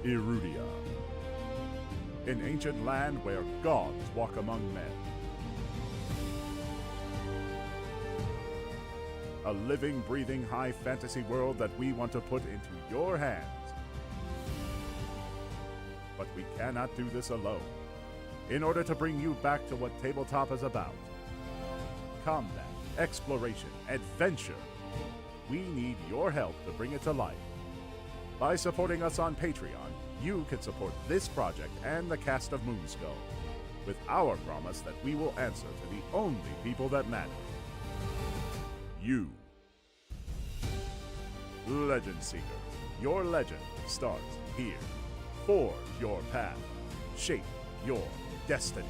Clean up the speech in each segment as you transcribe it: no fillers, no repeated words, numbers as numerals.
Erudia, an ancient land where gods walk among men. A living, breathing, high fantasy world that we want to put into your hands. But we cannot do this alone. In order to bring you back to what tabletop is about, combat, exploration, adventure, we need your help to bring it to life. By supporting us on Patreon, you can support this project and the cast of Moonskull, with our promise that we will answer to the only people that matter. You. Legend Seeker. Your legend starts here. Forge your path. Shape your destiny.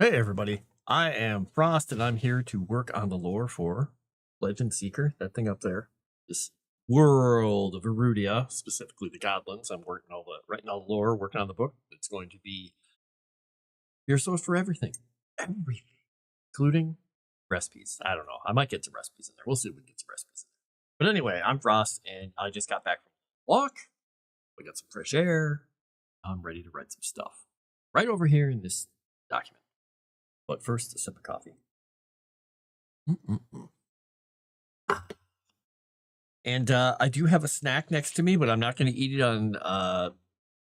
Hey everybody, I am Frost and I'm here to work on the lore for Legend Seeker, that thing up there. This world of Erudia, specifically the goblins. I'm writing all the lore, working on the book. It's going to be your source for everything. Everything. Including recipes. I don't know. I might get some recipes in there. We'll see if we can get some recipes in there. But anyway, I'm Frost and I just got back from a walk. We got some fresh air. I'm ready to write some stuff. Right over here in this document. But first, a sip of coffee. And I do have a snack next to me, but I'm not going to eat it on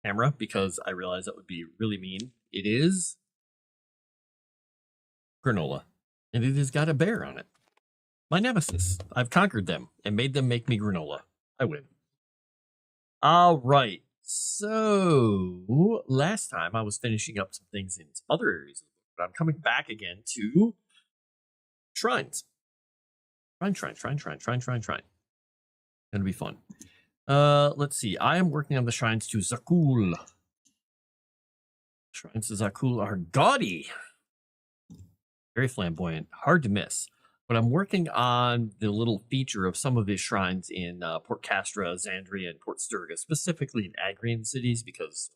camera because I realize that would be really mean. It is granola, and it has got a bear on it. My nemesis. I've conquered them and made them make me granola. I win. All right. So last time I was finishing up some things in other areas of the book. But I'm coming back again to shrines. Shrine. Gonna be fun. Let's see. I am working on the shrines to Zakul. Shrines to Zakul are gaudy. Very flamboyant. Hard to miss. But I'm working on the little feature of some of these shrines in Port Castra, Xandria, and Port Sturga, specifically in Agrian cities, because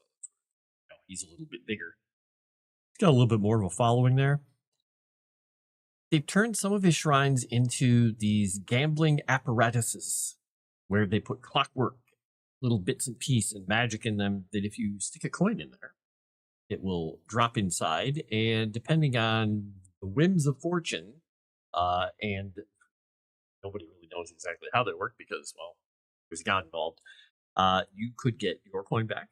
he's a little bit bigger. Got a little bit more of a following there. They've turned some of his shrines into these gambling apparatuses where they put clockwork, little bits and pieces and magic in them that if you stick a coin in there, it will drop inside. And depending on the whims of fortune, and nobody really knows exactly how they work because, well, there's a god involved, you could get your coin back.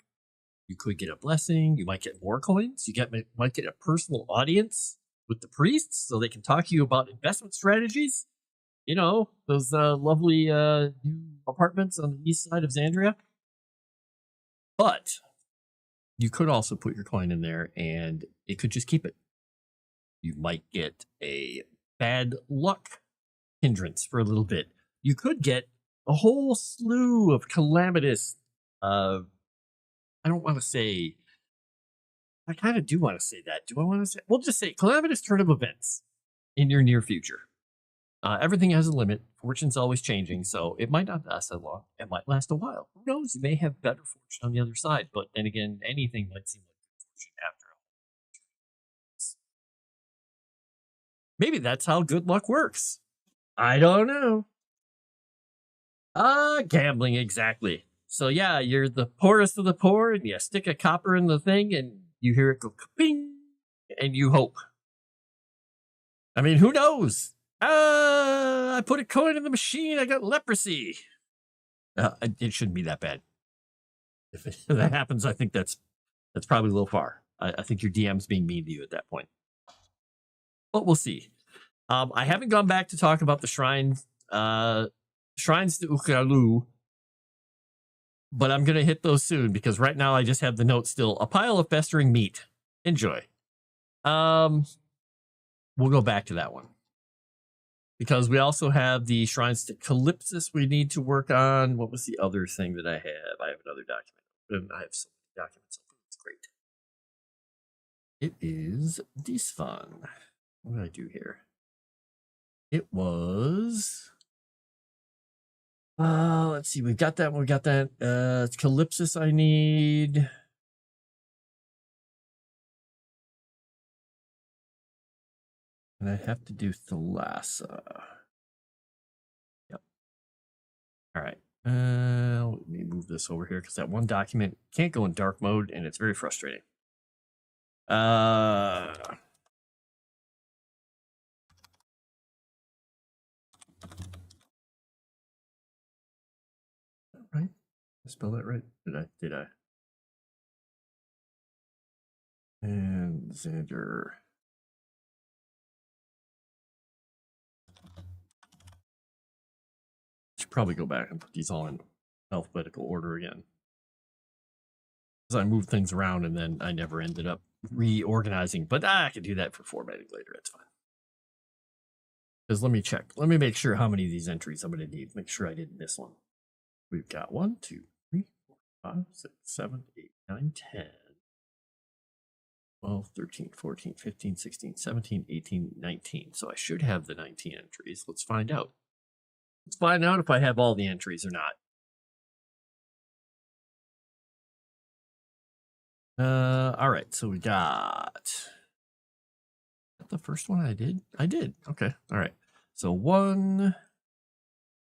You could get a blessing. You might get more coins. Might get a personal audience with the priests so they can talk to you about investment strategies. You know, those lovely new apartments on the east side of Xandria. But you could also put your coin in there and it could just keep it. You might get a bad luck hindrance for a little bit. You could get a whole slew of calamitous I don't want to say, I kind of do want to say that. Do I want to say, we'll just say calamitous turn of events in your near future. Everything has a limit. Fortune's always changing, so it might not last that long. It might last a while. Who knows? You may have better fortune on the other side, but then again, anything might seem like good fortune after all. Maybe that's how good luck works. I don't know. Gambling, exactly. So yeah, you're the poorest of the poor, and you stick a copper in the thing, and you hear it go ka-ping, and you hope. I mean, who knows? I put a coin in the machine, I got leprosy. It shouldn't be that bad. If that happens, I think that's probably a little far. I think your DM's being mean to you at that point. But we'll see. I haven't gone back to talk about the shrines to Ukalu, but I'm gonna hit those soon because right now I just have the note still. A pile of festering meat. Enjoy. We'll go back to that one. Because we also have the shrines to Calypsis we need to work on. What was the other thing that I have? I have another document. I have so many documents. It's great. It is this fun. What did I do here? It was... let's see. We got that. We got that. It's Calypsis I need. And I have to do Thalassa. Yep. All right. Let me move this over here because that one document can't go in dark mode and it's very frustrating. Right. Did I spell that right? Did I? And Xander. Should probably go back and put these all in alphabetical order again. Because I moved things around and then I never ended up reorganizing. But I can do that for formatting later. It's fine. Because let me check. Let me make sure how many of these entries I'm going to need. Make sure I didn't miss one. We've got 1, 2, 3, 4, 5, 6, 7, 8, 9, 10, 12, 13, 14, 15, 16, 17, 18, 19. So I should have the 19 entries. Let's find out. Let's find out if I have all the entries or not. All right, so we got... Is that the first one I did? I did. Okay, all right. So 1,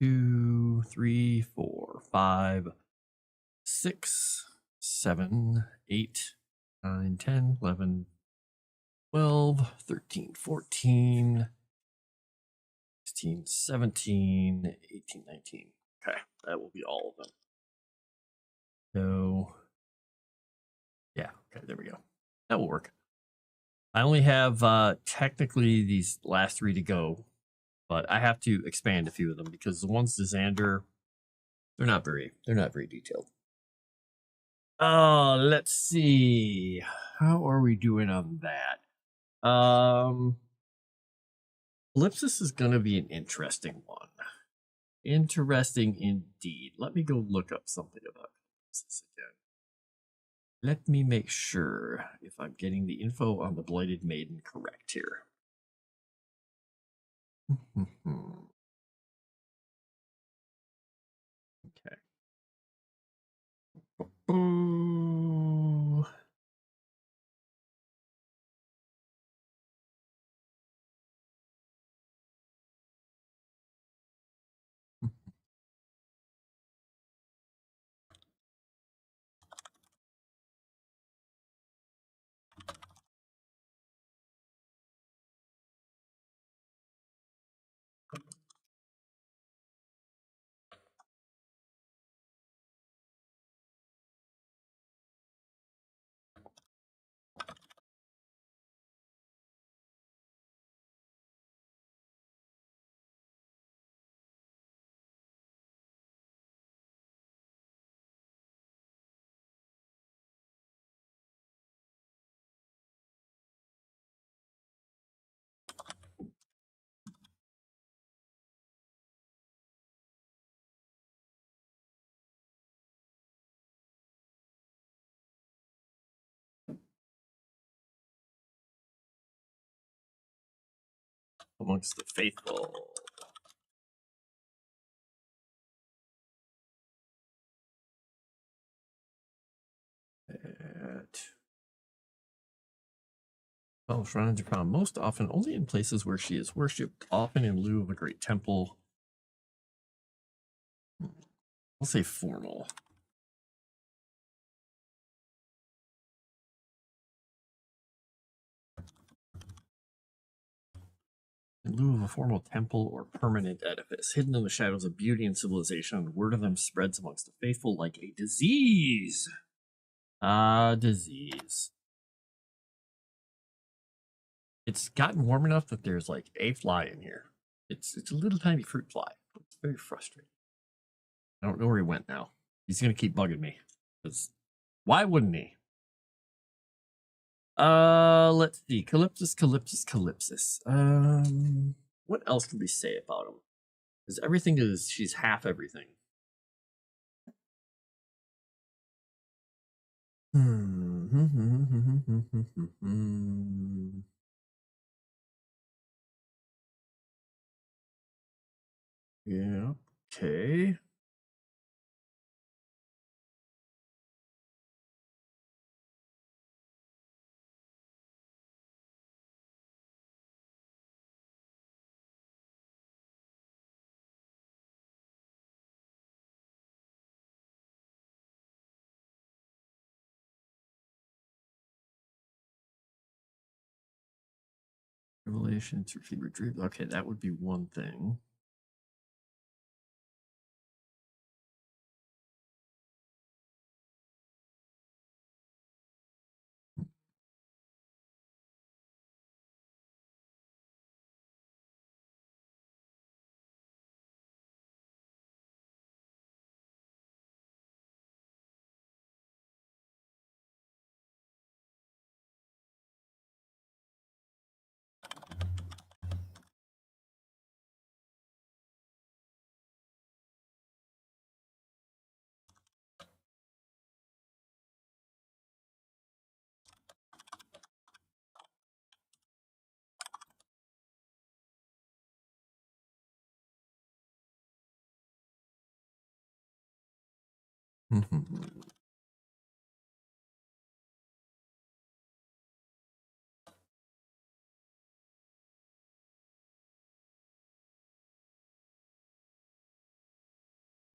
2, 3, 4, 5, 6, 7, 8, 9, 10, 11, 12, 13, 14, 16, 17, 18, 19. Okay, that will be all of them. So, yeah, okay, there we go. That will work. I only have technically these last 3 to go, but I have to expand a few of them because the ones to Xander, they're not very detailed. Let's see. How are we doing on that? Ellipsis is going to be an interesting one. Interesting indeed. Let me go look up something about Ellipsis again. Let me make sure if I'm getting the info on the Blighted Maiden correct here. Okay. Ooh. Amongst the faithful. Well, shrines are found most often only in places where she is worshipped, often in lieu of a great temple. I'll say formal. In lieu of a formal temple or permanent edifice, hidden in the shadows of beauty and civilization, word of them spreads amongst the faithful like a disease. Disease. It's gotten warm enough that there's like a fly in here. It's a little tiny fruit fly. It's very frustrating. I don't know where he went now. He's gonna keep bugging me. Because why wouldn't he? Let's see. Calypsis. What else can we say about him? Because everything is she's half everything. Yeah, okay. Revelation to feed retrieve. Okay, that would be one thing.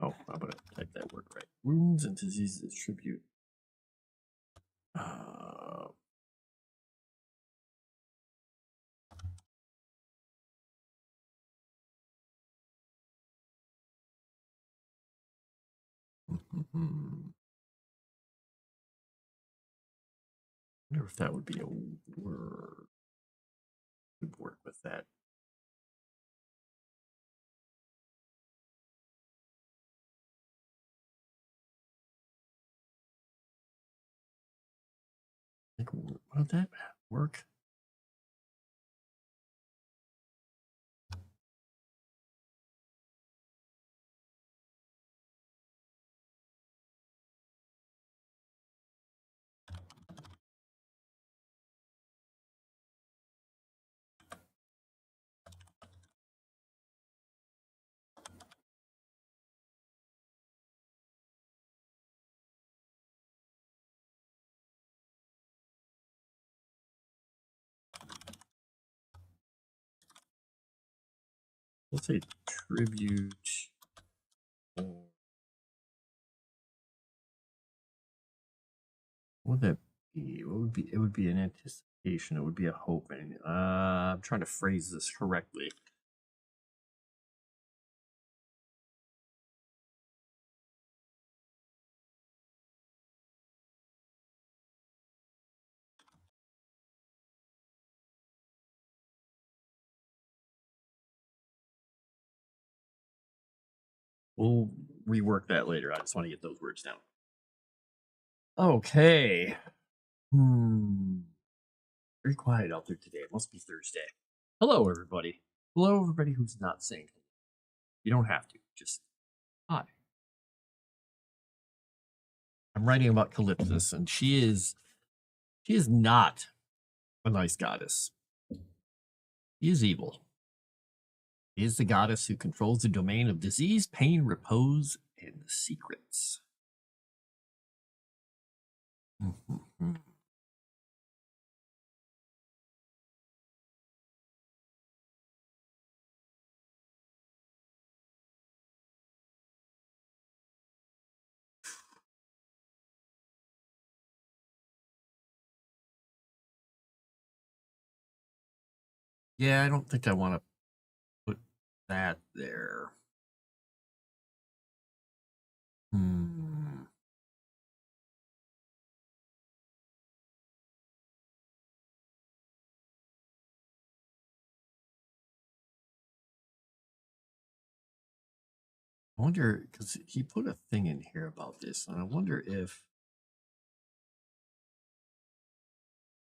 Oh, I'm gonna type that word right. Wounds and diseases tribute. I wonder if that would be a word. Would work with that. Like, would that work? Let's say tribute. What would that be? What would be? It would be an anticipation. It would be a hope. And I'm trying to phrase this correctly. We'll rework that later. I just want to get those words down. Okay. Very quiet out there today. It must be Thursday. Hello, everybody. Hello, everybody who's not saying hello. You don't have to. Just hi. I'm writing about Calypsis, and she is not a nice goddess. She is evil. She is the goddess who controls the domain of disease, pain, repose, and secrets. Yeah, I don't think I want to put that there. I wonder, because he put a thing in here about this, and I wonder if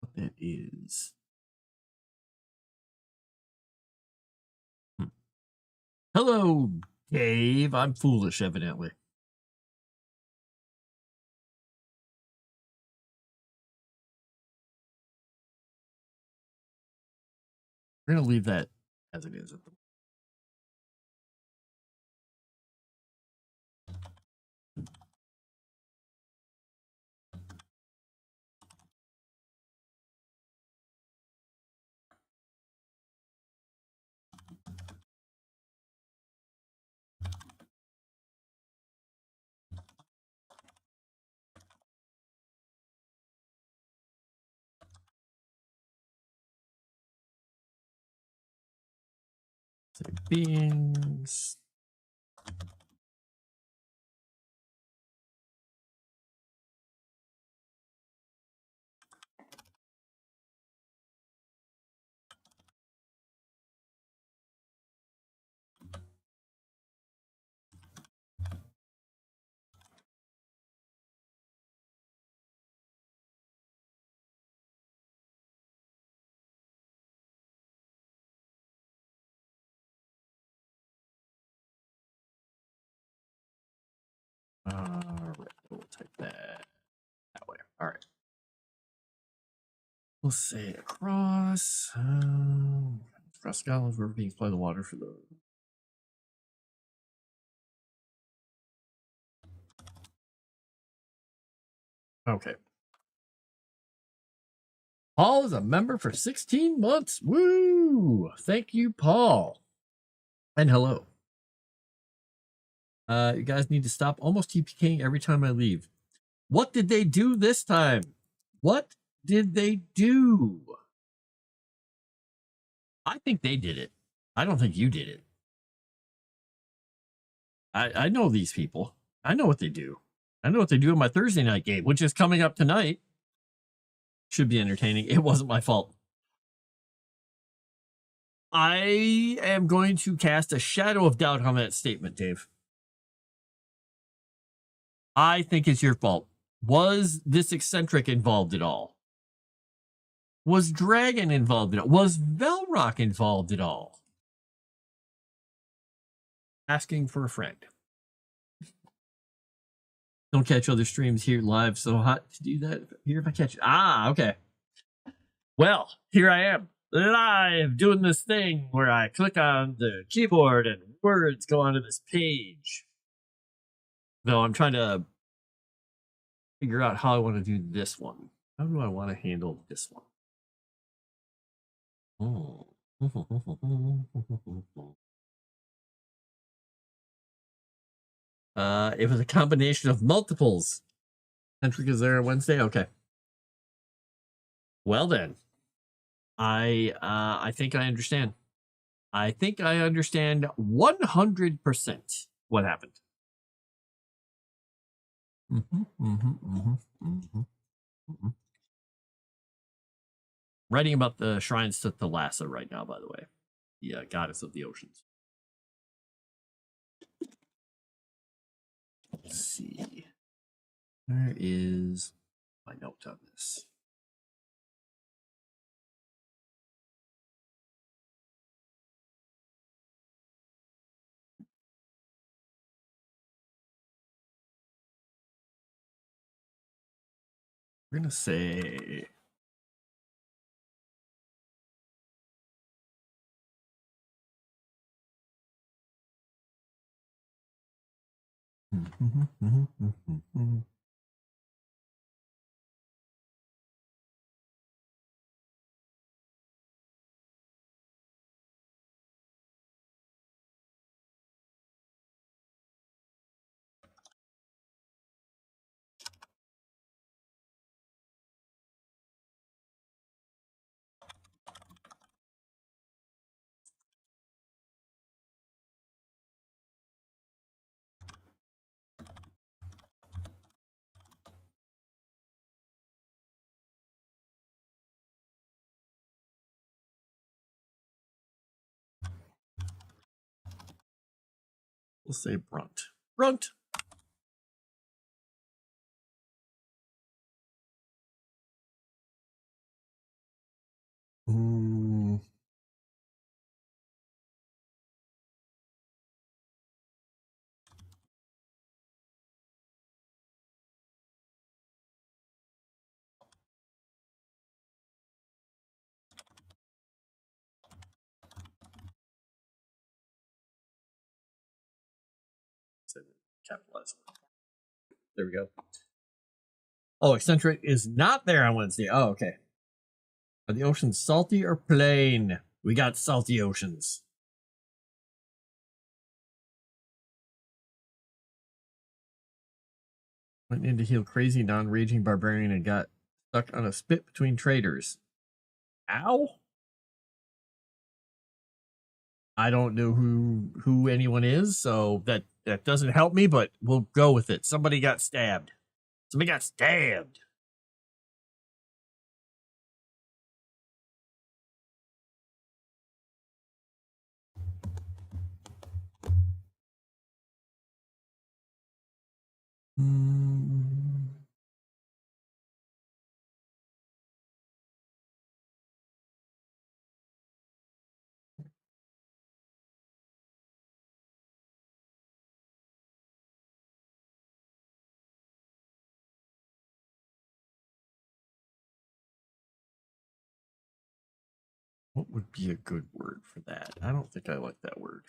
what that is. Hello, Dave. I'm foolish, evidently. We're going to leave that as it is. Say beings. All right, we'll type that way. All right. We'll say across. Across Scotland's river beings supply the water for the. Okay. Paul is a member for 16 months. Woo! Thank you, Paul. And hello. You guys need to stop almost TPKing every time I leave. What did they do this time? What did they do? I think they did it. I don't think you did it. I know these people. I know what they do. I know what they do in my Thursday night game, which is coming up tonight. Should be entertaining. It wasn't my fault. I am going to cast a shadow of doubt on that statement, Dave. I think it's your fault. Was this eccentric involved at all? Was Dragon involved at all? Was Velrock involved at all? Asking for a friend. Don't catch other streams here live, so hot to do that here if I catch it. Ah, okay. Well, here I am, live, doing this thing where I click on the keyboard and words go onto this page. Though I'm trying to figure out how I want to do this one. How do I want to handle this one? Oh. It was a combination of multiples. Centric is there on Wednesday? Okay. Well then. I think I understand. I think I understand 100% what happened. Writing about the shrines to Thalassa right now, by the way. The goddess of the oceans. Let's see. Where is my note on this? We're going to say... We'll say Brunt. Brunt. Capitalize. There we go. Oh, eccentric is not there on Wednesday. Oh, okay. Are the oceans salty or plain? We got salty oceans. Went in to heal crazy non-raging barbarian and got stuck on a spit between traders. Ow? I don't know who anyone is, so that doesn't help me, but we'll go with it. Somebody got stabbed. Somebody got stabbed. What would be a good word for that? I don't think I like that word.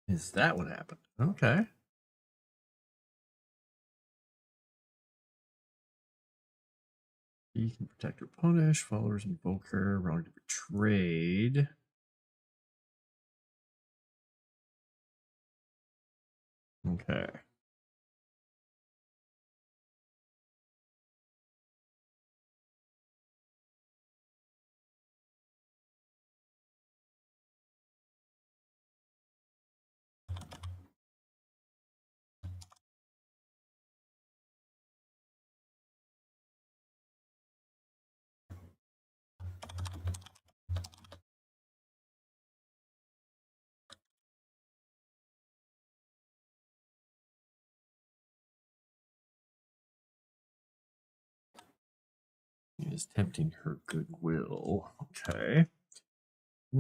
Is that what happened? Okay. You can protect or punish. Followers invoke her. Wrong to betrayed. Okay. He is tempting her goodwill. Okay. I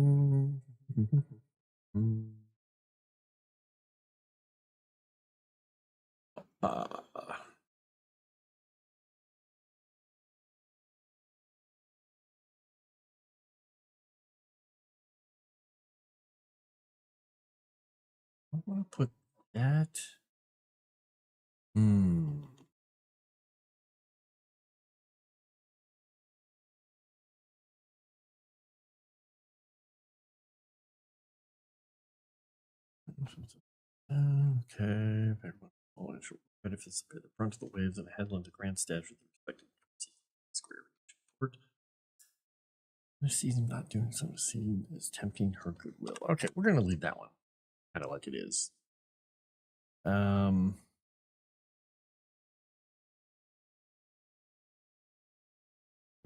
want to put that. Okay. Benefits of the front of the waves and headland to grand stage with the respective square port. This season not doing so scene is tempting her goodwill. Okay, we're gonna leave that one kind of like it is.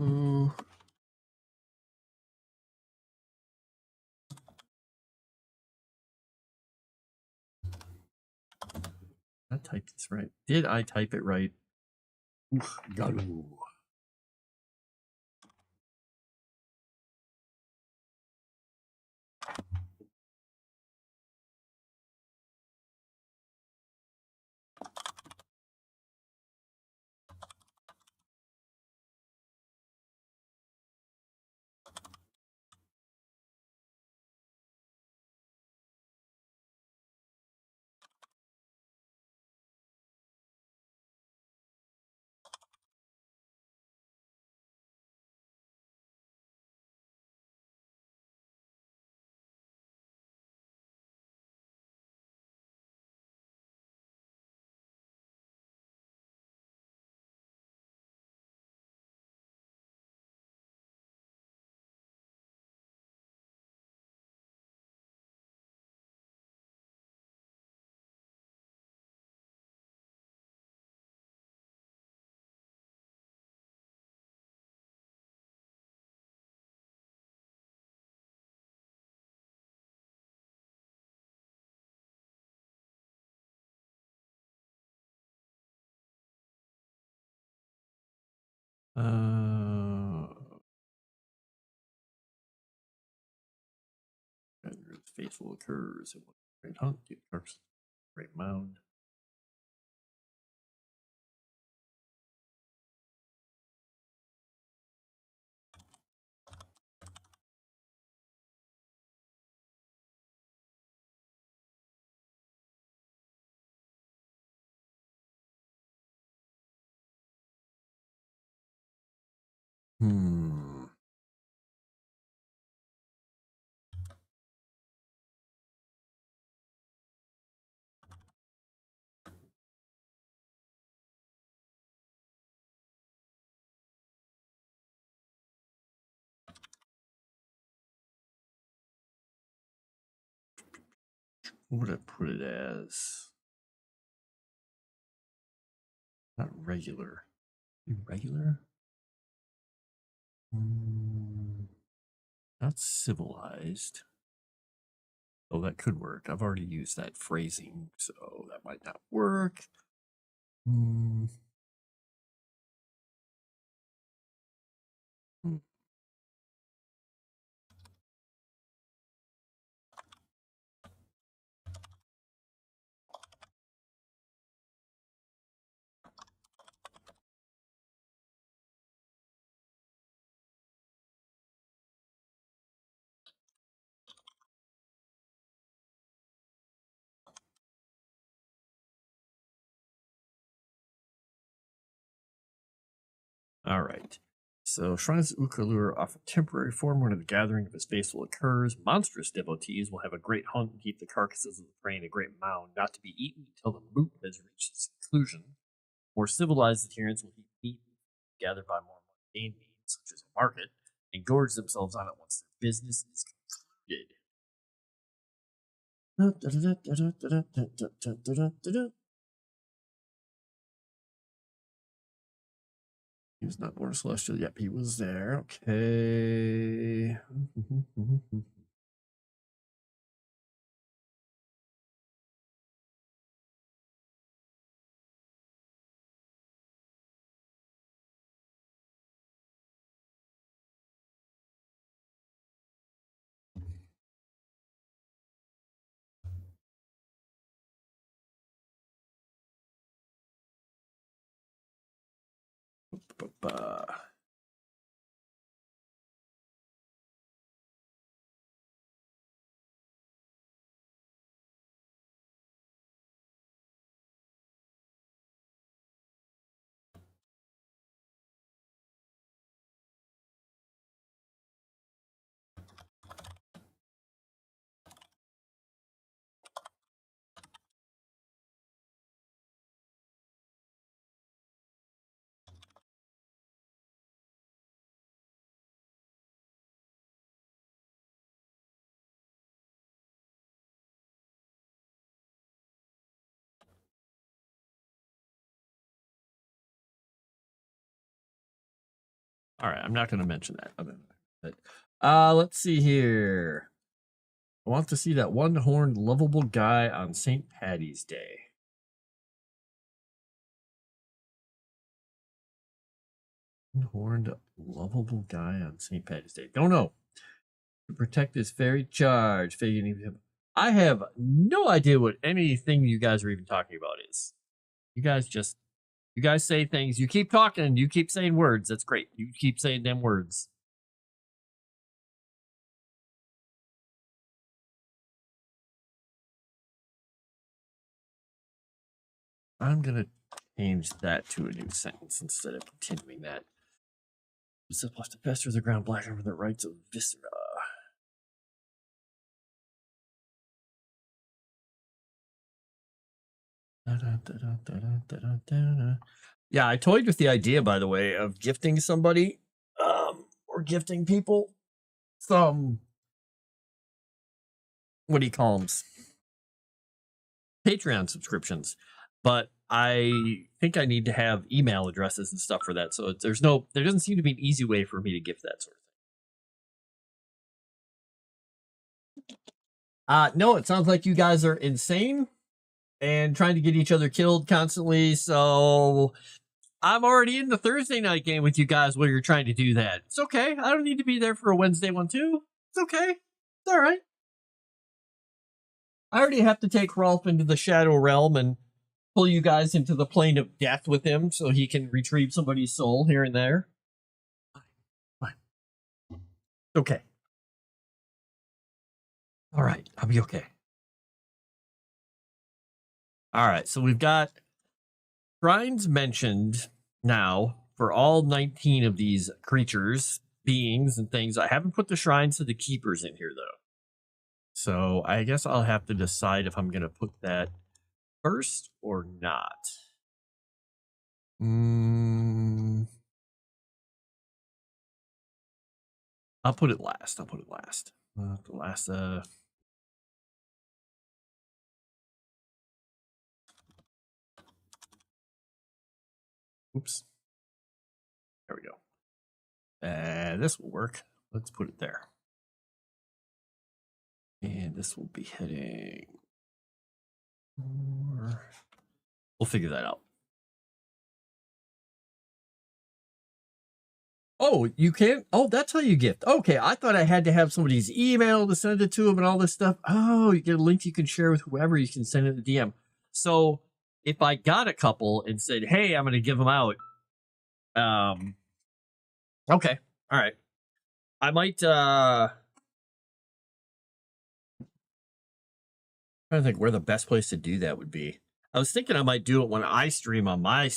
Ooh. I typed this right. Did I type it right? Oof, Galoo. Faithful occurs. Great hunt. Great mound. What would I put it as? Not regular. Regular? Not civilized. Oh, that could work. I've already used that phrasing, so that might not work. All right. So shrines of Ukalur offer temporary form when the gathering of his faithful occurs. Monstrous devotees will have a great hunt and keep the carcasses of the prey in a great mound, not to be eaten until the moot has reached its conclusion. More civilized adherents will eat meat gathered by more mundane means, such as a market, and gorge themselves on it once their business is concluded. He was not born a celestial. Yep, he was there. Okay. All right, I'm not going to mention that. Let's see here. I want to see that one-horned, lovable guy on St. Patty's Day. One-horned, lovable guy on St. Patty's Day. Don't know. To protect this fairy charge. I have no idea what anything you guys are even talking about is. You guys say things. You keep talking. You keep saying words. That's great. You keep saying them words. I'm going to change that to a new sentence instead of continuing that. Zip left to pester the ground black over the rights of viscera. Yeah, I toyed with the idea, by the way, of gifting somebody or gifting people some, what do you call them? Patreon subscriptions. But I think I need to have email addresses and stuff for that. So there doesn't seem to be an easy way for me to gift that sort of thing. No, it sounds like you guys are insane and trying to get each other killed constantly. So I'm already in the Thursday night game with you guys while you're trying to do that. It's okay. I don't need to be there for a Wednesday one too. It's okay. It's all right. I already have to take Rolf into the Shadow Realm and pull you guys into the plane of death with him so he can retrieve somebody's soul here and there. Fine. Okay. All right. I'll be okay. All right. So we've got shrines mentioned now for all 19 of these creatures, beings, and things. I haven't put the shrines to the keepers in here, though. So I guess I'll have to decide if I'm going to put that first or not. I'll put it last. The last. Oops. There we go. This will work. Let's put it there. And this will be heading. We'll figure that out. Oh, you can't? Oh, that's how you gift. Okay, I thought I had to have somebody's email to send it to them and all this stuff. Oh, you get a link you can share with whoever. You can send it to DM. So if I got a couple and said, hey, I'm going to give them out. Okay. All right. I might, trying to think where the best place to do that would be. I was thinking I might do it when I stream on my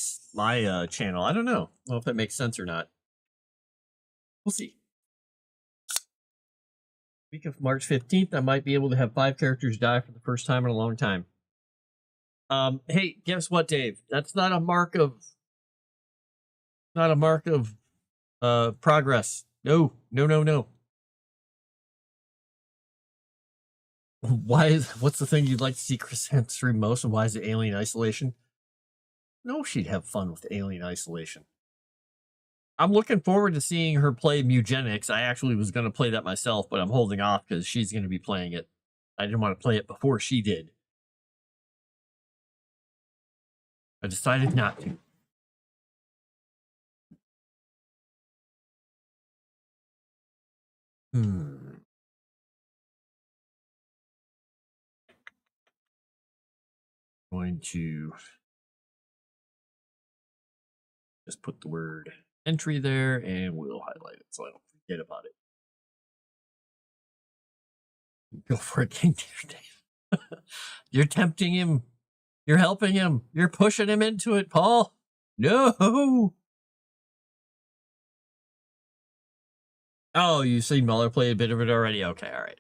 channel. I don't know if that makes sense or not. We'll see. Week of March 15th, I might be able to have 5 characters die for the first time in a long time. Hey, guess what, Dave? That's not a mark of progress. No. What's the thing you'd like to see Chris stream most, and why is it Alien Isolation? No, she'd have fun with Alien Isolation. I'm looking forward to seeing her play Mugenics. I actually was going to play that myself, but I'm holding off because she's going to be playing it. I didn't want to play it before she did. I decided not to. Going to just put the word entry there, and we'll highlight it so I don't forget about it. Go for it, King Dave. You're tempting him. You're helping him. You're pushing him into it, Paul. No. Oh, you've seen Muller play a bit of it already? Okay, all right.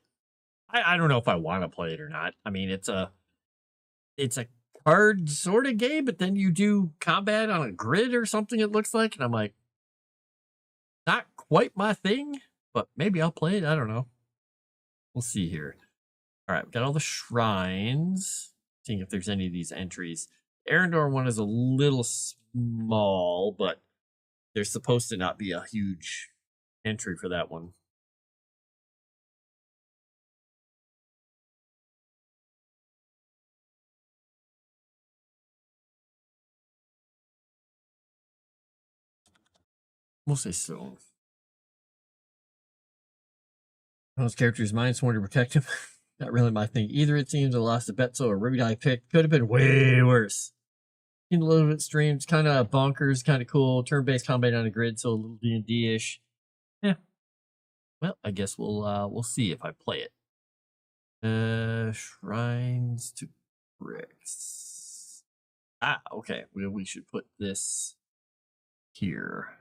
I don't know if I want to play it or not. I mean, it's a card sort of game, but then you do combat on a grid or something, it looks like. And I'm like, not quite my thing, but maybe I'll play it. I don't know. We'll see here. All right, we've got all the shrines. Seeing if there's any of these entries. The Arendor one is a little small, but there's supposed to not be a huge entry for that one. We'll say so. Those characters' minds sworn to protect him. Not really my thing either, it seems. I lost a bet, so a route I picked could have been way worse. In a little bit streams, kind of bonkers, kind of cool. Turn-based combat on a grid, so a little D&D-ish. Yeah. Well, I guess we'll see if I play it. Shrines to bricks. Ah, okay. We should put this here.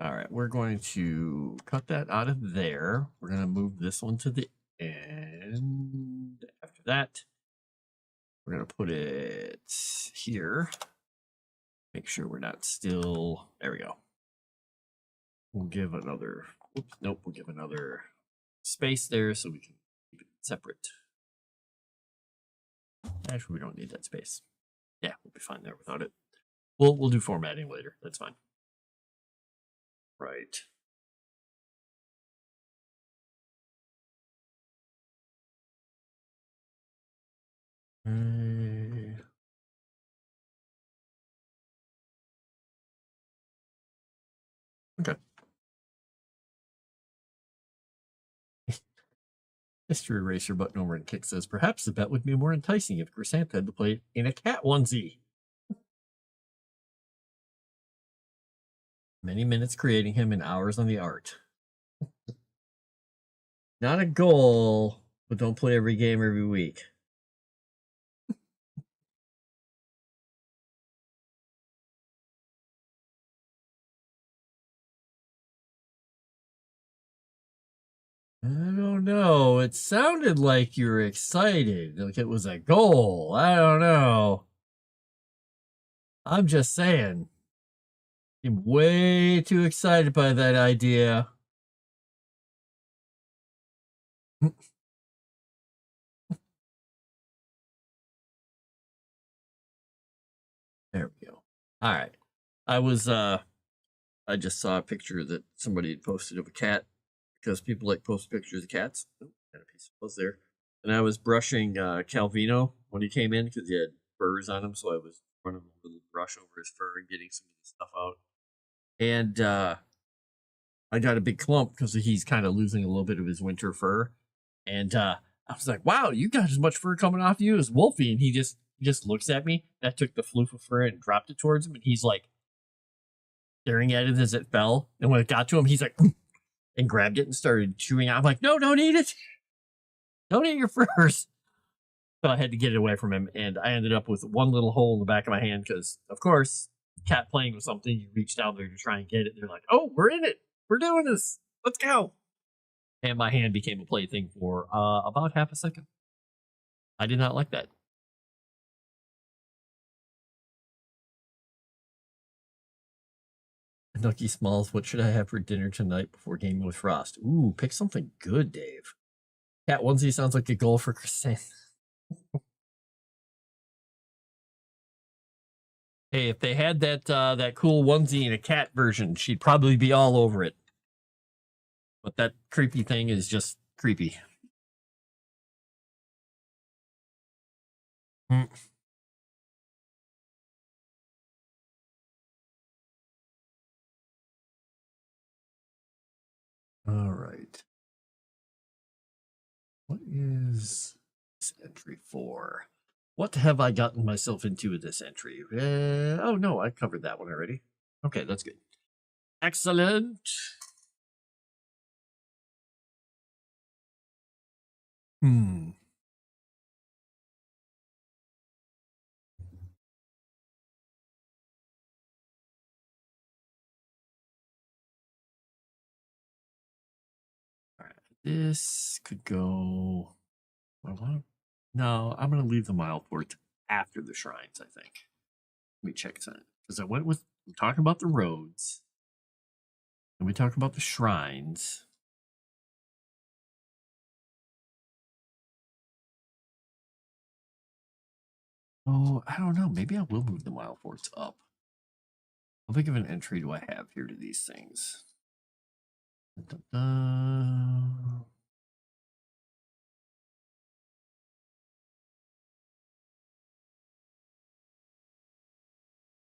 All right, we're going to cut that out of there. We're going to move this one to the end. After that, we're going to put it here. Make sure we're not still. There we go. We'll give another. Oops, nope. We'll give another space there so we can keep it separate. Actually, we don't need that space. Yeah, we'll be fine there without it. We'll do formatting later. That's fine. Right. Okay. History Eraser button over and Kick says, perhaps the bet would be more enticing if Chrysanth had to play in a cat onesie. Many minutes creating him and hours on the art. Not a goal, but don't play every game every week. I don't know. It sounded like you were excited, like it was a goal. I don't know. I'm just saying. I'm way too excited by that idea. There we go. All right. I just saw a picture that somebody had posted of a cat because people like post pictures of cats. Oh, got a piece of clothes there. And I was brushing Calvino when he came in because he had furs on him, so I was running a little brush over his fur and getting some of the stuff out. And I got a big clump because he's kind of losing a little bit of his winter fur. And I was like, wow, you got as much fur coming off you as Wolfie. And he just looks at me. I took the floof of fur and dropped it towards him. And he's like staring at it as it fell. And when it got to him, he's like, and grabbed it and started chewing out. I'm like, no, don't eat it. Don't eat your furs. So I had to get it away from him. And I ended up with one little hole in the back of my hand because, of course, cat playing with something, you reach down there to try and get it. They're like, oh, we're in it. We're doing this. Let's go. And my hand became a plaything for about half a second. I did not like that. Nucky Smalls, what should I have for dinner tonight before gaming with Frost? Ooh, pick something good, Dave. Cat onesie sounds like a goal for Chrysanth. Hey, if they had that cool onesie in a cat version, she'd probably be all over it. But that creepy thing is just creepy. Mm. All right. What is this entry for? What have I gotten myself into with this entry? Oh, no, I covered that one already. Okay, that's good. Excellent. All right, this could go. No, I'm going to leave the mile port after the shrines, I think. Let me check that. Because I'm talking about the roads. And we talk about the shrines. Oh, I don't know. Maybe I will move the mile forts up. How big of an entry do I have here to these things?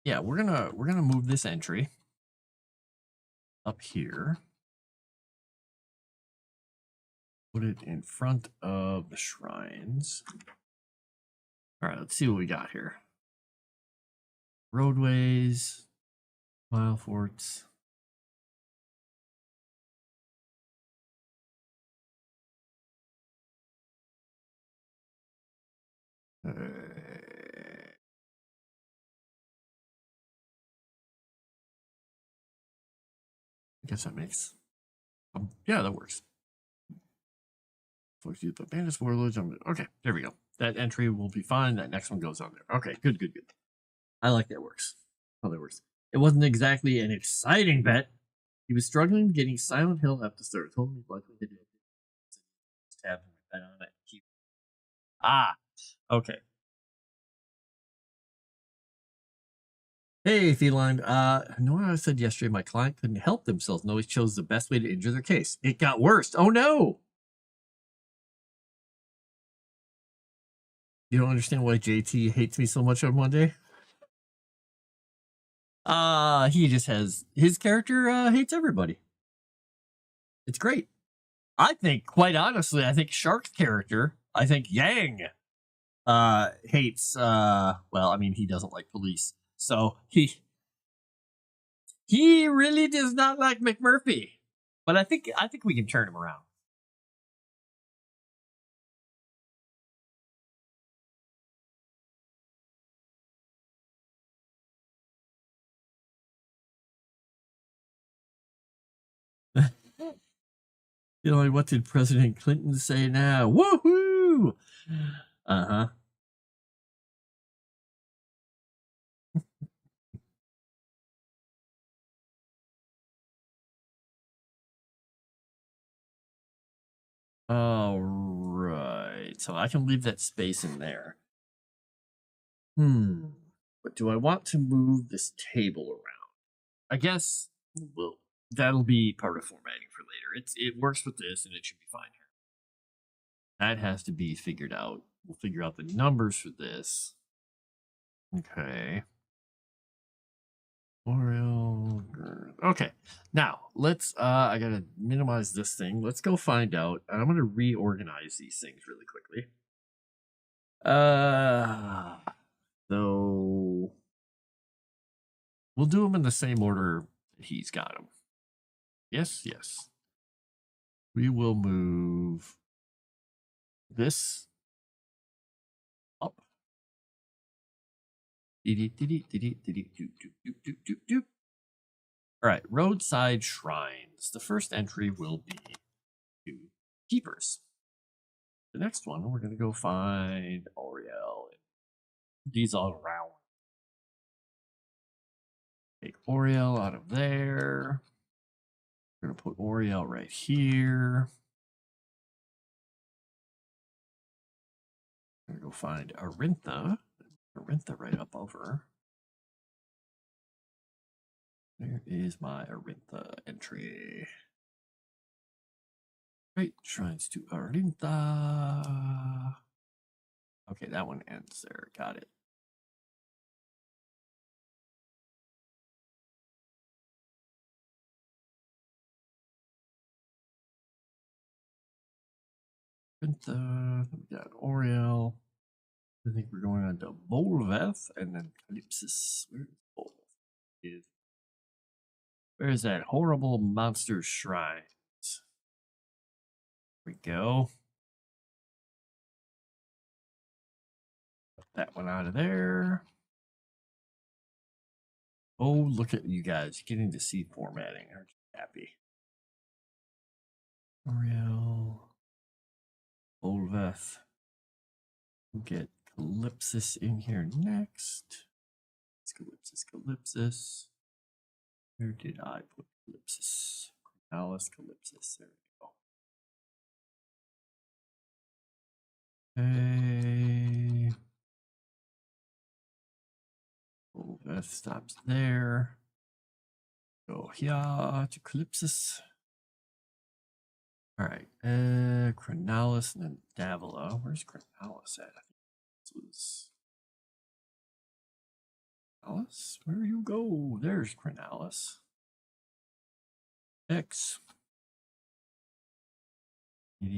Yeah, we're gonna move this entry up here. Put it in front of the shrines. All right, let's see what we got here. Roadways, mile forts. I guess that makes. Yeah, that works. The bandits, warlords. Okay, there we go. That entry will be fine. That next one goes on there. Okay, good. I like that works. Oh, that works. It wasn't exactly an exciting bet. He was struggling getting Silent Hill up to start. Told me likely to do it. Tab bet on it. Okay. Hey, Feline. Know what I said yesterday? My client couldn't help themselves and always chose the best way to injure their case. It got worse. Oh no! You don't understand why JT hates me so much on Monday? He just has his character hates everybody. It's great. I think, quite honestly, I think Shark's character, I think Yang, hates well, I mean, he doesn't like police. So he really does not like McMurphy. But I think we can turn him around. You know, like, what did President Clinton say now? Woohoo! Uh-huh. All right. So I can leave that space in there. But do I want to move this table around? I guess, well, that'll be part of formatting for later. It works with this and it should be fine here. That has to be figured out. We'll figure out the numbers for this. Okay. Oriel. Okay. Now, let's I gotta minimize this thing. Let's go find out. I'm gonna reorganize these things really quickly. So we'll do them in the same order that he's got them. Yes, yes. We will move this up. All right, roadside shrines. The first entry will be to keepers. The next one, we're going to go find Oriel. These all around. Take Oriel out of there. We're going to put Oriel right here. We're going to go find Arintha. Arintha right up over. Where is my Arintha entry? Right, shrines to Arintha. Okay, that one ends there. Got it. Arintha. We got Oriel. I think we're going on to Bolveth and then Calypsis. Where's Bolveth? Where's that horrible monster shrine? There we go. Put that one out of there. Oh, look at you guys getting to see formatting. Aren't you happy? Oriel. Bolveth. We'll get Calypsis in here next. Calypsis, Calypsis. Where did I put Calypsis? Alice, Calypsis. There we go. Okay. Oh, that stops there. Go here to Calypsis. All right. Chronalis and then Davila. Where's Chronalis at? I think this was Chronalis. Where you go? There's Chronalis. X. All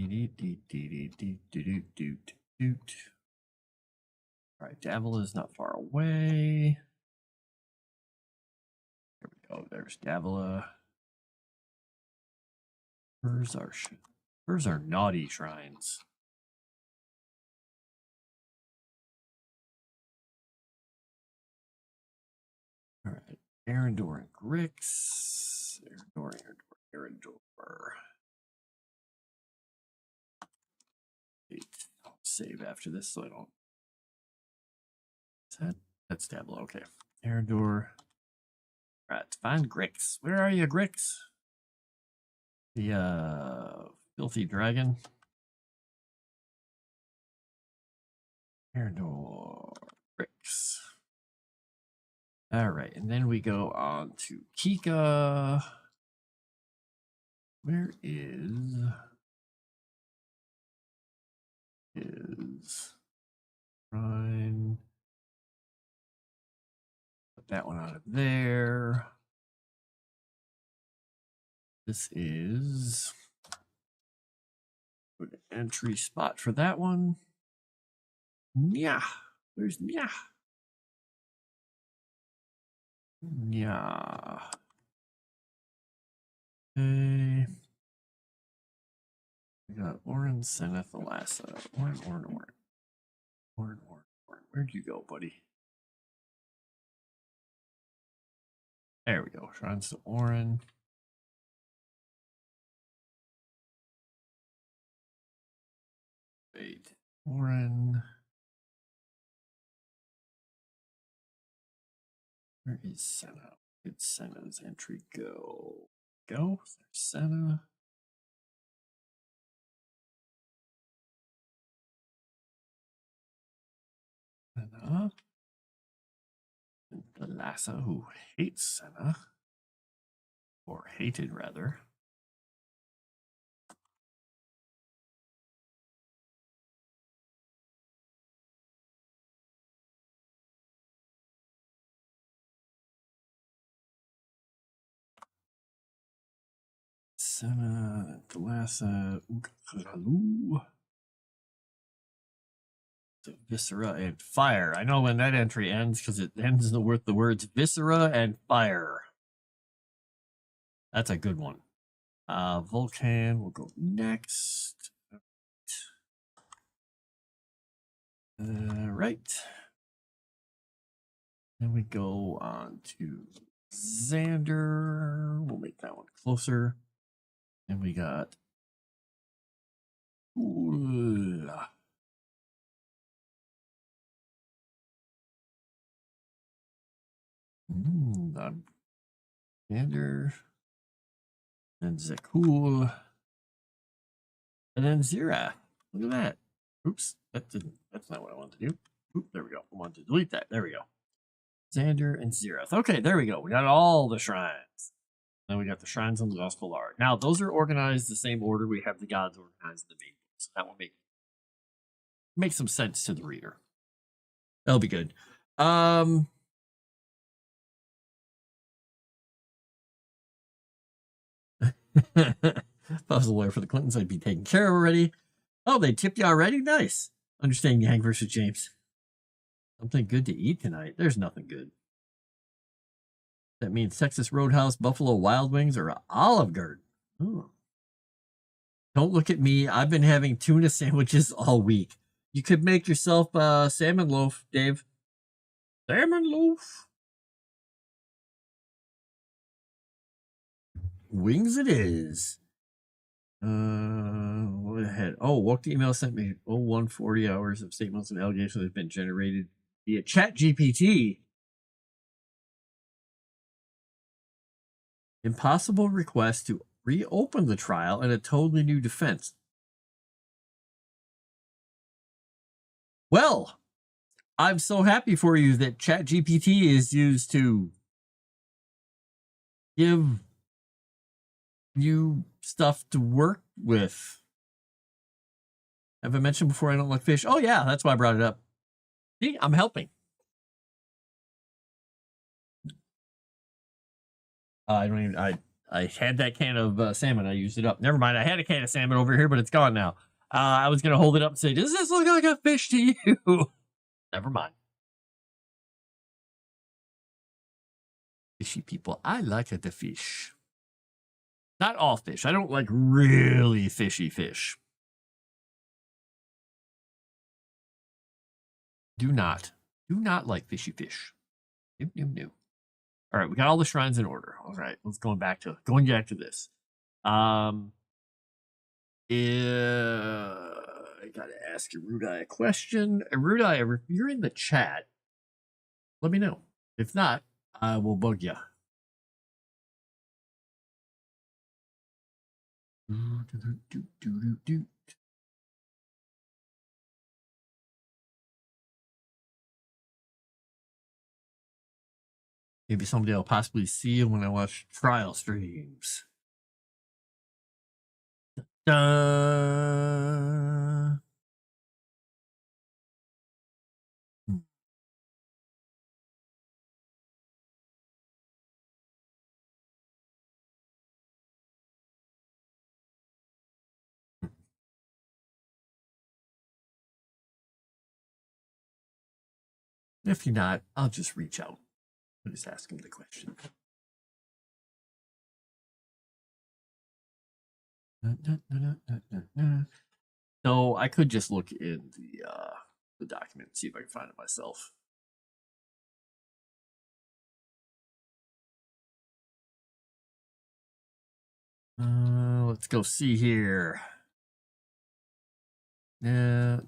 right, Davila is not far away. There we go. There's Davila. Where's our naughty shrines? All right, Arendor and Grix. Arendor. I'll save after this so I don't. That's Davila. Okay, Arendor. All right, find Grix. Where are you, Grix? The filthy dragon. Arendor. Grix. All right, and then we go on to Kika. Where is shrine? that one out of there. This is good entry spot for that one. Yeah. Where's yeah? Yeah. Okay. We got Orin, Seneth, Alassa. Orin. Where'd you go, buddy? There we go. Shrines to Orin. Wait. Orin. Where is Senna? Where did Senna's entry go? There's Senna. Senna. And Alassa, who hates Senna. Or hated, rather. Senna, Alassa, Ugralu. Viscera and fire. I know when that entry ends because it ends with the words viscera and fire. That's a good one. Vulcan will go next. Right. Then we go on to Xander. We'll make that one closer. And we got Xander. And Zekul. And then Zira. Look at that. Oops. That's not what I wanted to do. Oop, there we go. I wanted to delete that. There we go. Xander and Zirith. Okay, there we go. We got all the shrines. Then we got the shrines on the Gospel Art. Now, those are organized the same order we have the gods organized in the main book. So that will make some sense to the reader. That'll be good. If I was a lawyer for the Clintons, I'd be taken care of already. Oh, they tipped you already? Nice. Understanding Yang versus James. Something good to eat tonight. There's nothing good. That means Texas Roadhouse, Buffalo Wild Wings, or Olive Garden. Oh. Don't look at me. I've been having tuna sandwiches all week. You could make yourself a salmon loaf, Dave. Salmon loaf. Wings it is. What ahead? Oh, Walk the email sent me 140 hours of statements and allegations that have been generated via ChatGPT. Impossible request to reopen the trial and a totally new defense. Well, I'm so happy for you that ChatGPT is used to give you stuff to work with. Have I mentioned before I don't like fish? Oh, yeah, that's why I brought it up. See, I'm helping. I don't even. I had that can of salmon. I used it up. Never mind. I had a can of salmon over here, but it's gone now. I was gonna hold it up and say, "Does this look like a fish to you?" Never mind. Fishy people. I like the fish. Not all fish. I don't like really fishy fish. Do not like fishy fish. No. All right, we got all the shrines in order. All right, let's going back to this. I gotta ask Erudia a question. Erudia, if you're in the chat, let me know. If not, I will bug you. Maybe someday I'll possibly see you when I watch trial streams. If you're not, I'll just reach out and just ask him the question. No, I could just look in the document and see if I can find it myself. Let's go see here. No.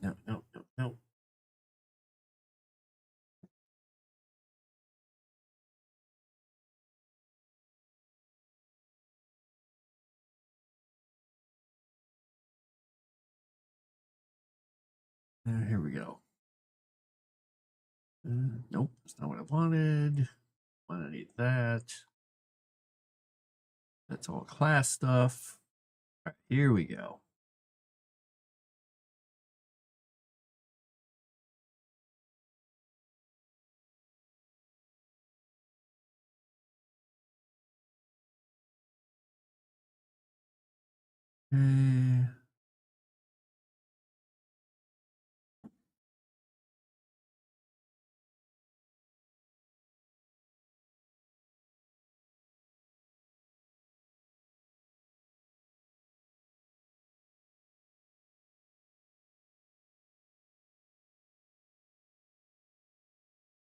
Here we go. Nope, that's not what I wanted. I need that. That's all class stuff. All right, here we go.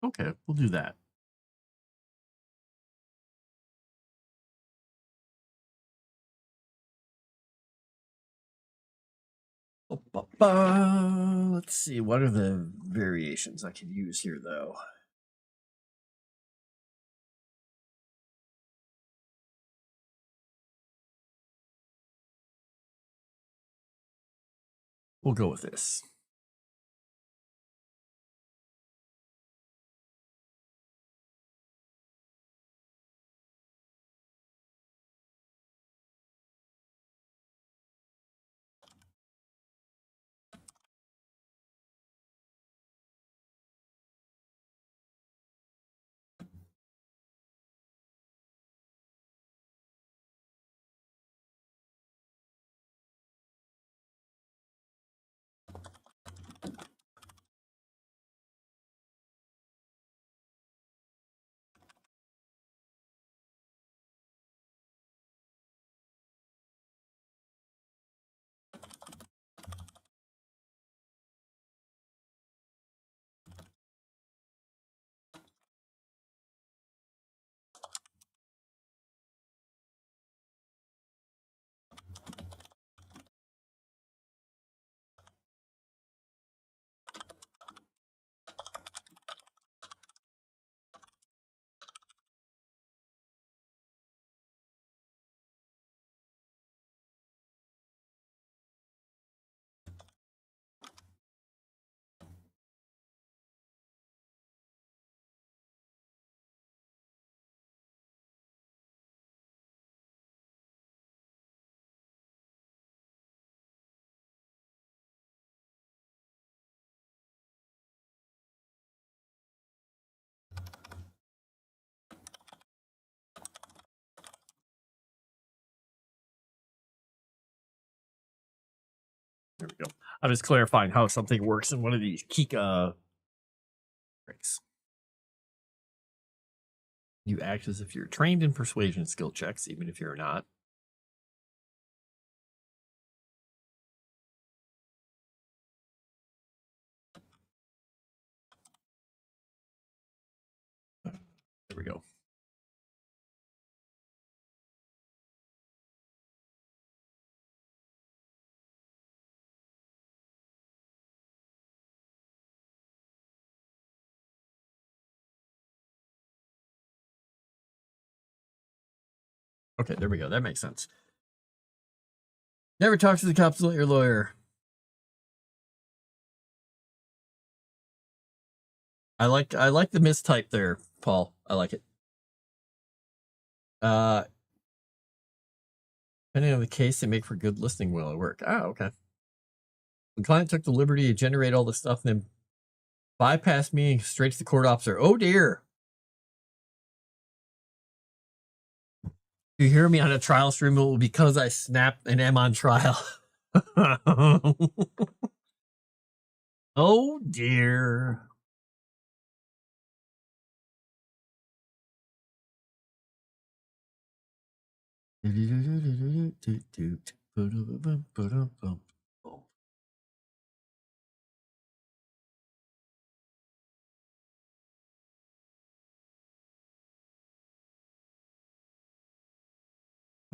Okay, we'll do that. Let's see, what are the variations I could use here, though? We'll go with this. There we go. I'm just clarifying how something works in one of these Kika breaks. You act as if you're trained in persuasion skill checks, even if you're not. There we go. Okay, there we go. That makes sense. Never talk to the cops without your lawyer. I like the mistype there, Paul. I like it. Depending on the case, they make for good listening while at work. Ah, okay. The client took the liberty to generate all the stuff and then bypass me straight to the court officer. Oh dear. You hear me on a trial stream, it will be because I snapped and am on trial. Oh dear. I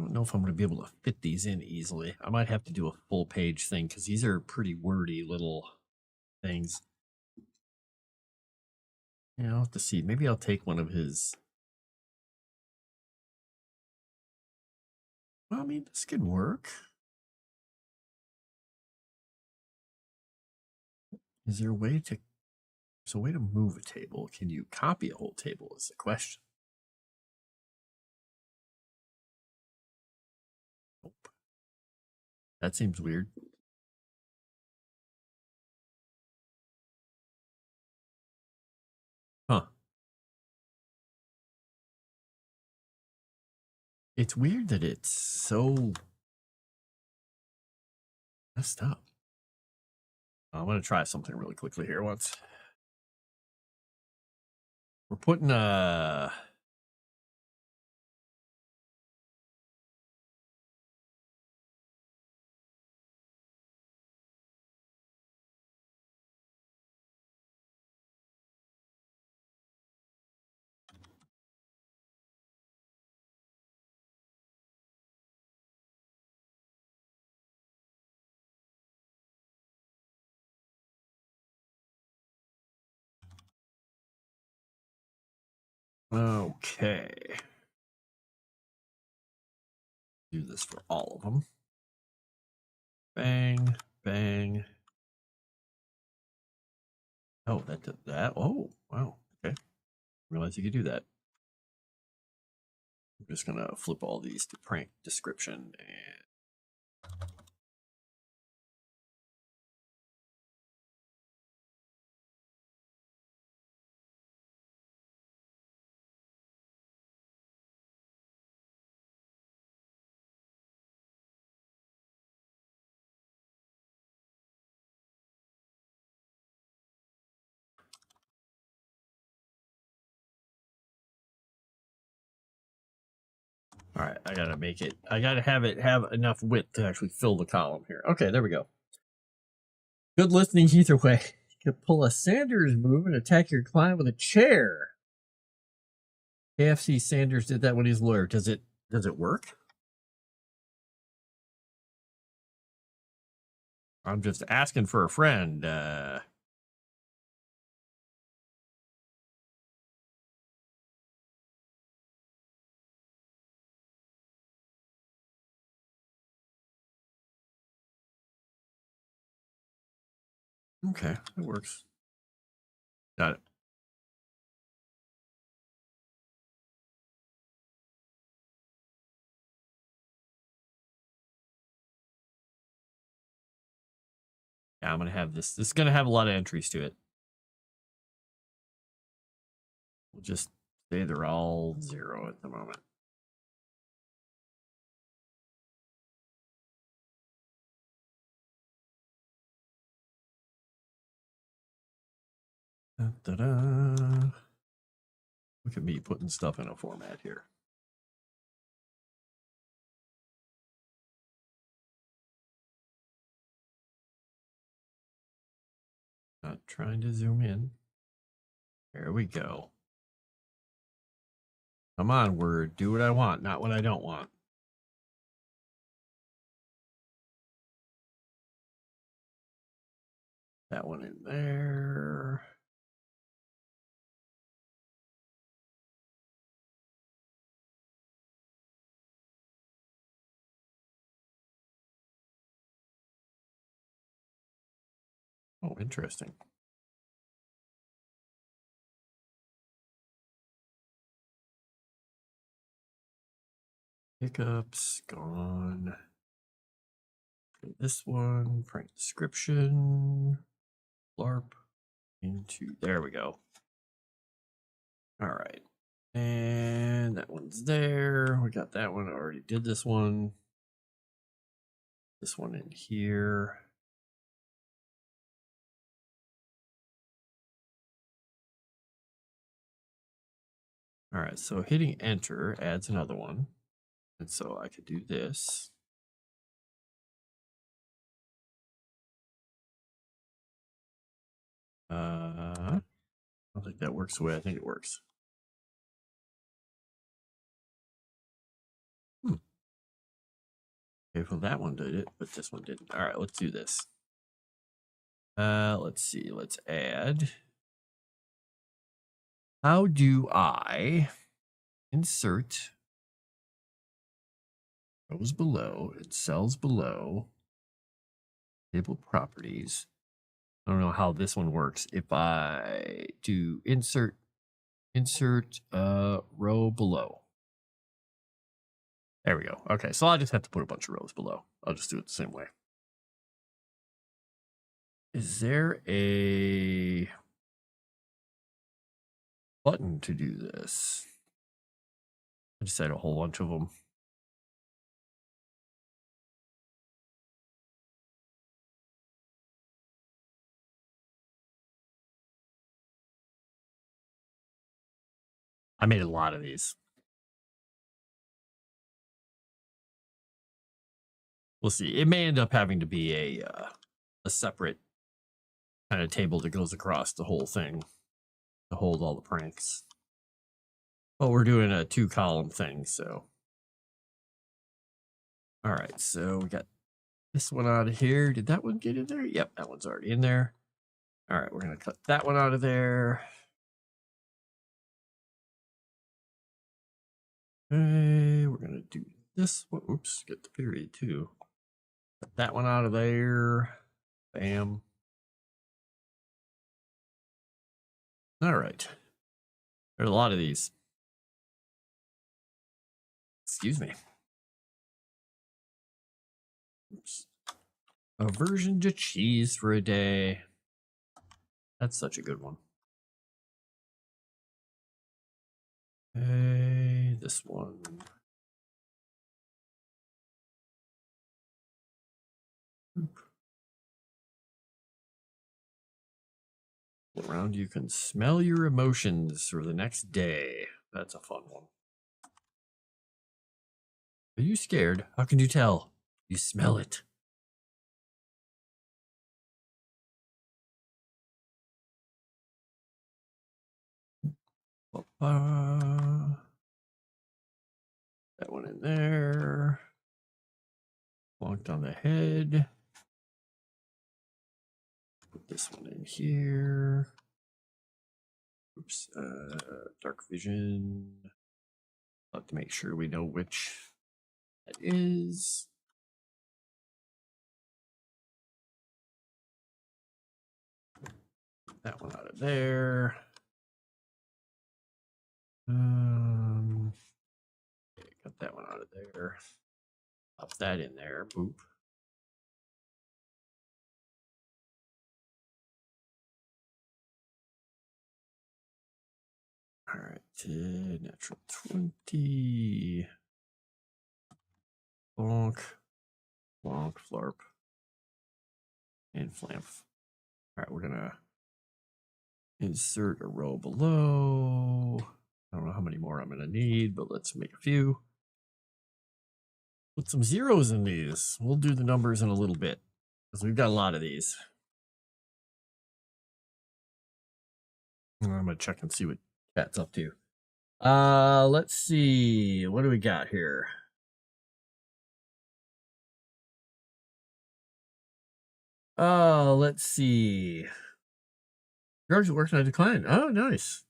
don't know if I'm going to be able to fit these in easily. I might have to do a full page thing because these are pretty wordy little things. Yeah, I'll have to see. Maybe I'll take one of his. Well, I mean, this could work. Is there a way to? There's a way to move a table. Can you copy a whole table? Is the question. Nope. That seems weird. Huh. It's weird that it's so messed up. I'm going to try something really quickly here once. We're putting a... Okay. Do this for all of them. Bang, bang. Oh, that did that. Oh, wow. Okay. Realize you could do that. I'm just going to flip all these to prank description and all right, I gotta make it. I gotta have it have enough width to actually fill the column here. Okay, there we go. Good listening either way. You can pull a Sanders move and attack your client with a chair. KFC Sanders did that when he's a lawyer. Does it work? I'm just asking for a friend. Okay, it works. Got it. Yeah, I'm gonna have this. This is gonna have a lot of entries to it. We'll just say they're all 0 at the moment. Da-da-da. Look at me putting stuff in a format here. Not trying to zoom in. There we go. Come on, Word. Do what I want, not what I don't want. That one in there. Oh, interesting. Hiccups, gone. This one, prank description, LARP, into, there we go. All right. And that one's there. We got that one. I already did this one. This one in here. All right, so hitting enter adds another one. And so I could do this. I don't think that works the way I think it works. Okay, well that one did it, but this one didn't. All right, let's do this. Let's see. Let's add. How do I insert rows below and cells below table properties? I don't know how this one works. If I do insert row below. There we go. Okay, so I just have to put a bunch of rows below. I'll just do it the same way. Is there a button to do this? I just had a whole bunch of them. I made a lot of these. We'll see. It may end up having to be a separate kind of table that goes across the whole thing to hold all the pranks. But we're doing a 2-column thing, so. All right, so we got this one out of here. Did that one get in there? Yep, that one's already in there. All right, we're going to cut that one out of there. Okay, we're going to do this one. Oops, get the period too. Cut that one out of there. Bam. All right. There's a lot of these. Excuse me. Oops. Aversion to cheese for a day. That's such a good one. Okay, this one. Around you can smell your emotions for the next day. That's a fun one. Are you scared? How can you tell? You smell it. That one in there. Bonked on the head. Put this one in here. Oops. Dark vision. I'll have to make sure we know which that is. That one out of there. Okay, got that one out of there. Pop that in there. Boop. All right, natural 20. Bonk, bonk, flarp, and flamp. All right, we're gonna insert a row below. I don't know how many more I'm gonna need, but let's make a few. Put some zeros in these. We'll do the numbers in a little bit because we've got a lot of these. I'm gonna check and see what chat's up to. Let's see. What do we got here? Let's see. Drugs at work on a decline. Oh, nice.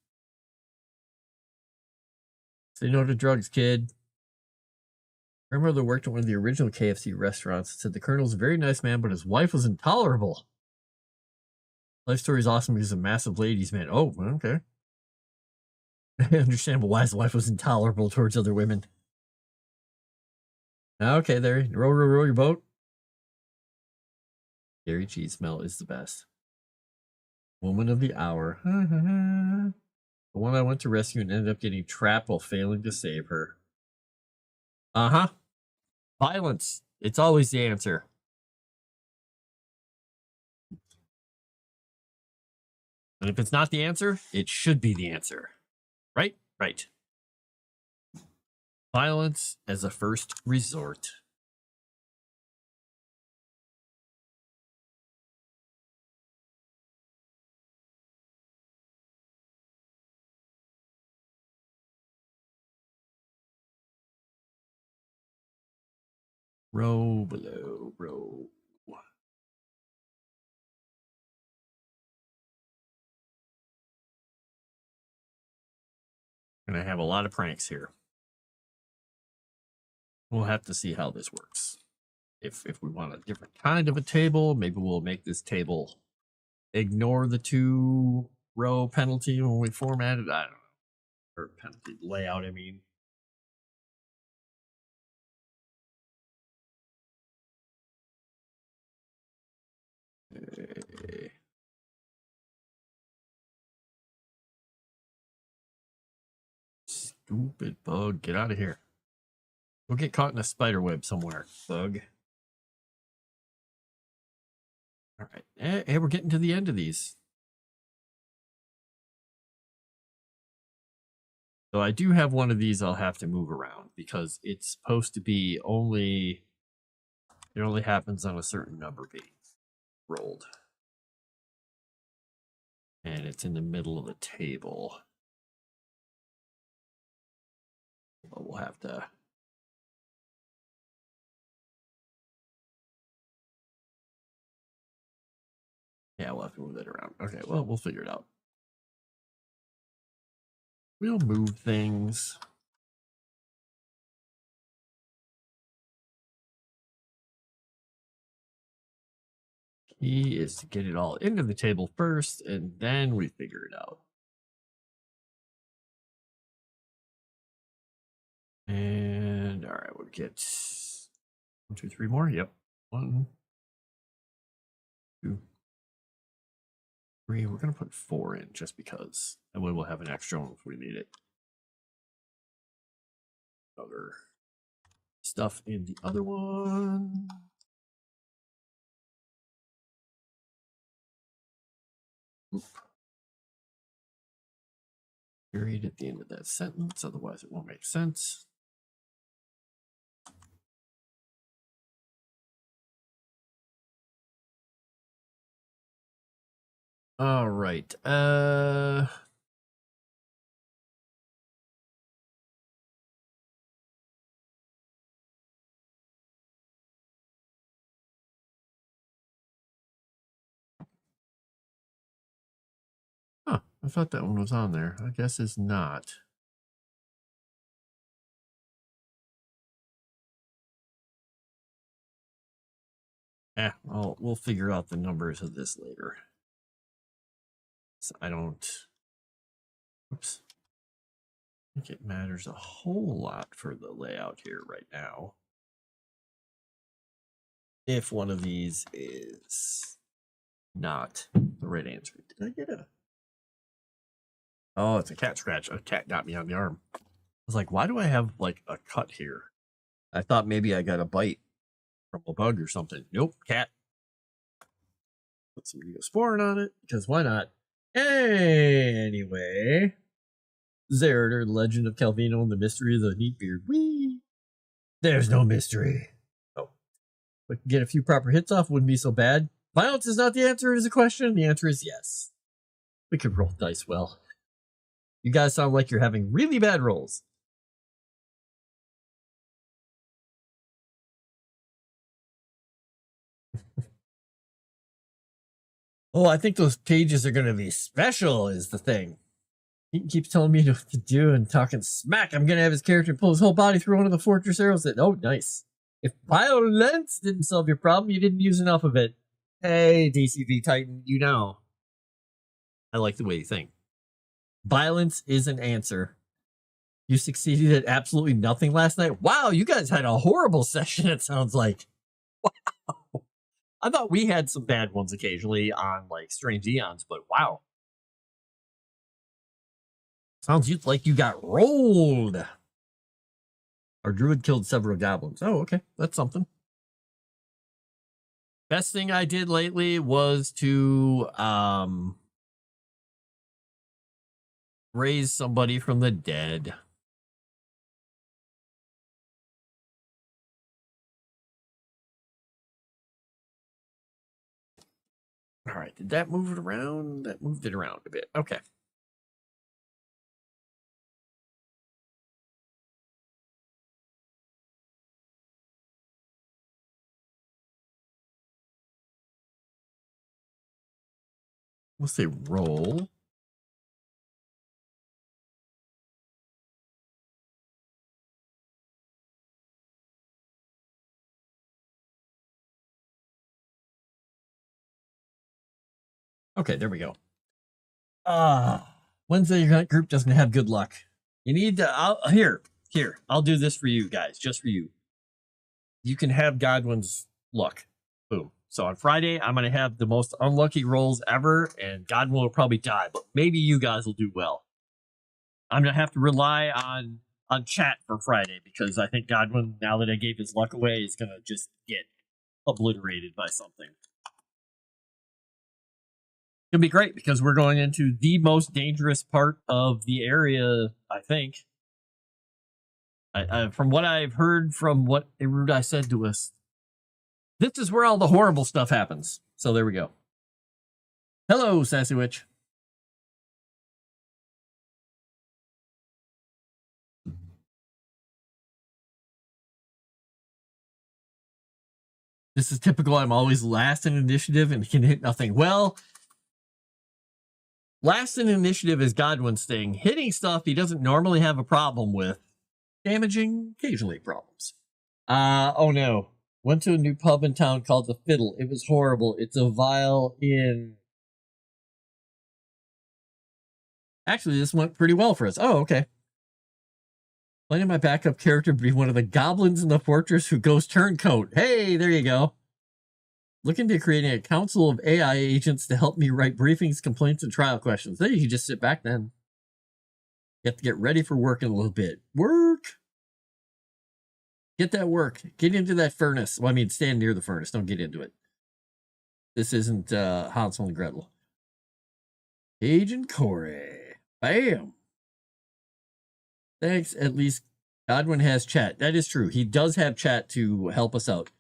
Say no to drugs, kid. My grandmother worked at one of the original KFC restaurants and said the Colonel's a very nice man, but his wife was intolerable. Life story is awesome because he's a massive ladies' man. Oh, okay. Understandable why his wife was intolerable towards other women. Okay, there. Row your boat. Dairy cheese smell is the best. Woman of the hour. The one I went to rescue and ended up getting trapped while failing to save her. Uh-huh. Violence. It's always the answer. And if it's not the answer, it should be the answer. Right? Right. Violence as a first resort. Row below row. Gonna have a lot of pranks here. We'll have to see how this works. If we want a different kind of a table, maybe we'll make this table ignore the 2-row penalty when we format it. I don't know. Or penalty layout, I mean. Stupid bug. Get out of here. We'll get caught in a spider web somewhere, bug. All right. Hey, we're getting to the end of these. So I do have one of these I'll have to move around because it's supposed to be only... It only happens on a certain number being rolled. And it's in the middle of the table. But we'll have to... Yeah, we'll have to move that around. Okay, well, we'll figure it out. We'll move things. Key is to get it all into the table first, and then we figure it out. And all right, we'll get 1, 2, 3 more. Yep. 1, 2, 3. We're gonna put 4 in just because. That way we'll have an extra one if we need it. Other stuff in the other one. Oop. Period at the end of that sentence, otherwise it won't make sense. All right. Huh, I thought that one was on there. I guess it's not. Well, we'll figure out the numbers of this later. So I don't... Oops. I think it matters a whole lot for the layout here right now. If one of these is not the right answer. Did I get a... Oh, it's a cat scratch. A cat got me on the arm. I was like, why do I have like a cut here? I thought maybe I got a bite from a bug or something. Nope, cat. Put some Neosporin on it, because why not? Anyway. Zerator, the Legend of Calvino and the Mystery of the Neatbeard. Whee! There's no mystery. Oh. We can get a few proper hits off, wouldn't be so bad. Violence is not the answer, is a question. The answer is yes. We could roll dice well. You guys sound like you're having really bad rolls. Oh, I think those pages are going to be special, is the thing. He keeps telling me what to do and talking smack. I'm going to have his character pull his whole body through one of the fortress arrows. Oh, nice. If violence didn't solve your problem, you didn't use enough of it. Hey, DCV Titan, you know. I like the way you think. Violence is an answer. You succeeded at absolutely nothing last night. Wow, you guys had a horrible session, it sounds like. Wow. I thought we had some bad ones occasionally on like Strange Eons, but wow. Sounds like you got rolled. Our druid killed several goblins. Oh, okay. That's something. Best thing I did lately was to raise somebody from the dead. right, did that move it around? That moved it around a bit. Okay. We'll say roll. Okay, there we go. Wednesday night group doesn't have good luck. You need to, here, I'll do this for you guys, just for you. You can have Godwin's luck. Boom. So on Friday, I'm going to have the most unlucky rolls ever, and Godwin will probably die, but maybe you guys will do well. I'm going to have to rely on chat for Friday, because I think Godwin, now that I gave his luck away, is going to just get obliterated by something. It'll be great, because we're going into the most dangerous part of the area, I think. From what I've heard from what Erudia said to us, this is where all the horrible stuff happens. So there we go. Hello, Sassy Witch. This is typical. I'm always last in initiative and can hit nothing. Well, last in initiative is Godwin's thing. Hitting stuff he doesn't normally have a problem with. Damaging, occasionally problems. Oh no. Went to a new pub in town called The Fiddle. It was horrible. It's a vile inn. Actually, this went pretty well for us. Oh, okay. Planning my backup character to be one of the goblins in the fortress who goes turncoat. Hey, there you go. Looking to creating a council of AI agents to help me write briefings, complaints, and trial questions. There, you can just sit back then. You have to get ready for work in a little bit. Work! Get that work. Get into that furnace. Well, I mean, stand near the furnace. Don't get into it. This isn't Hansel and Gretel. Agent Corey. Bam! Thanks. At least Godwin has chat. That is true. He does have chat to help us out.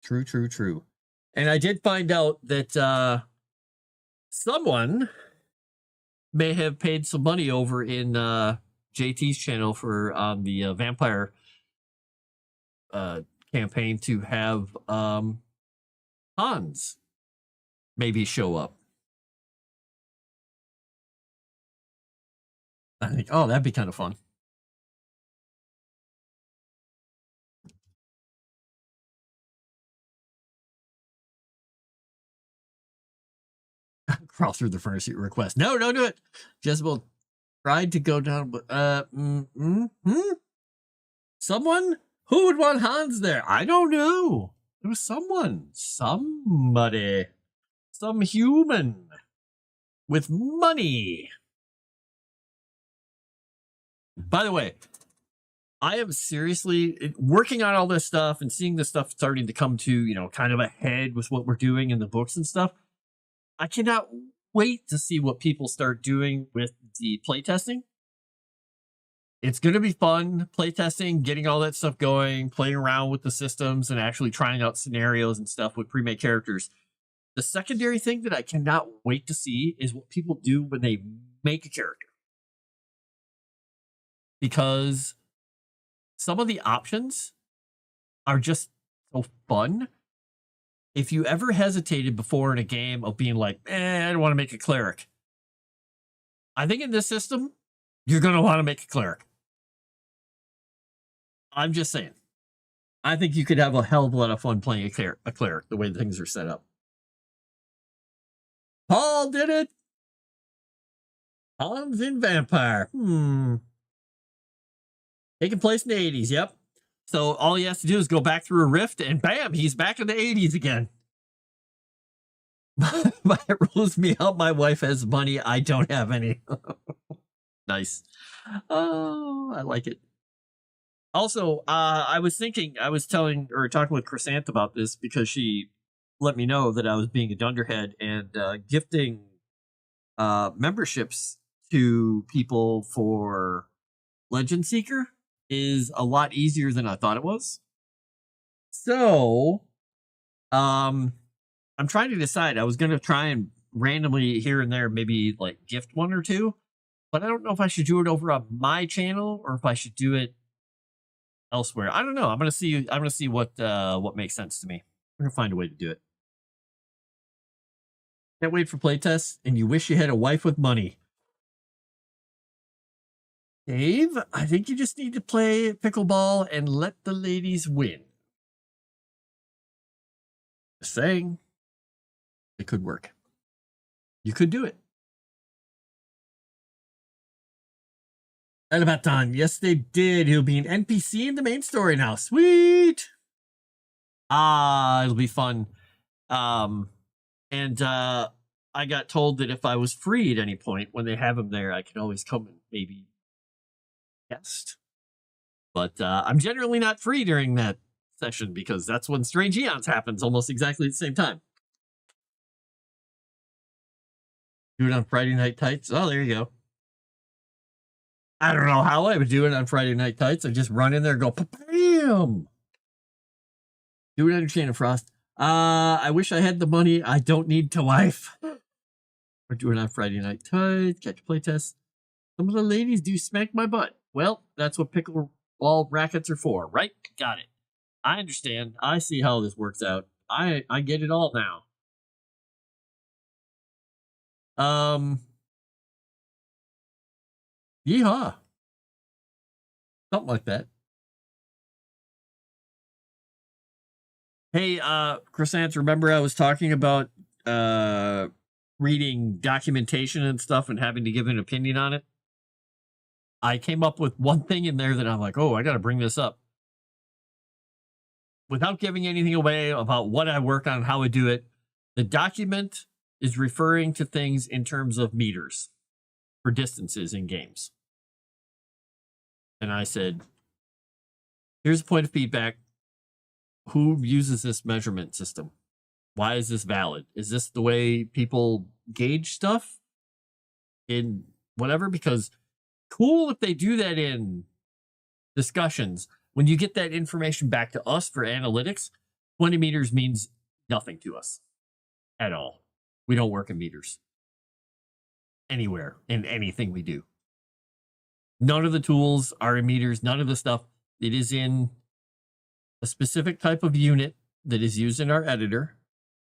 True, true, true. And I did find out that someone may have paid some money over in JT's channel for the vampire campaign to have Hans maybe show up. I think, oh, that'd be kind of fun. Crawl through the furnace request. No, don't do it. Jezebel tried to go down, but someone who would want Hans there? I don't know. It was someone, somebody, some human with money. By the way, I am seriously working on all this stuff and seeing this stuff starting to come to, you know, kind of ahead with what we're doing in the books and stuff. I cannot wait to see what people start doing with the playtesting. It's going to be fun, playtesting, getting all that stuff going, playing around with the systems and actually trying out scenarios and stuff with pre-made characters. The secondary thing that I cannot wait to see is what people do when they make a character. Because some of the options are just so fun. If you ever hesitated before in a game of being like, I don't want to make a cleric, I think in this system, you're going to want to make a cleric. I'm just saying. I think you could have a hell of a lot of fun playing a cleric, the way things are set up. Paul did it! Hans in Vampire. Taking place in the 80s, yep. So all he has to do is go back through a rift, and bam, he's back in the 80s again. It rules me out. My wife has money. I don't have any. Nice. Oh, I like it. Also, I was talking with Chrysanthe about this because she let me know that I was being a dunderhead and gifting memberships to people for Legend Seeker is a lot easier than I thought it was. So, I'm trying to decide. I was going to try and randomly here and there, maybe like gift one or two, but I don't know if I should do it over on my channel or if I should do it elsewhere. I don't know. I'm going to see. I'm going to see what makes sense to me. I'm going to find a way to do it. Can't wait for playtests, and you wish you had a wife with money. Dave, I think you just need to play pickleball and let the ladies win. Just saying. It could work. You could do it. Elebaton, yes they did. He'll be an NPC in the main story now. Sweet! It'll be fun. And I got told that if I was free at any point when they have him there, I can always come and maybe guest. But I'm generally not free during that session because that's when Strange Eons happens almost exactly at the same time. Do it on Friday Night Tights. Oh, there you go. I don't know how I would do it on Friday Night Tights. I just run in there and go, bam! Do it on Chain of Frost. I wish I had the money. I don't need to wife. We're doing it on Friday Night Tights. Catch a playtest. Some of the ladies do smack my butt. Well, that's what pickleball rackets are for, right? Got it. I understand. I see how this works out. I get it all now. Yeehaw. Something like that. Hey, Chrysanth, remember I was talking about reading documentation and stuff and having to give an opinion on it? I came up with one thing in there that I'm like, oh, I got to bring this up. Without giving anything away about what I work on, how I do it, the document is referring to things in terms of meters for distances in games. And I said, here's a point of feedback. Who uses this measurement system? Why is this valid? Is this the way people gauge stuff in whatever? Because cool if they do that in discussions. When you get that information back to us for analytics, 20 meters means nothing to us at all. We don't work in meters anywhere in anything we do. None of the tools are in meters. None of the stuff. It is in a specific type of unit that is used in our editor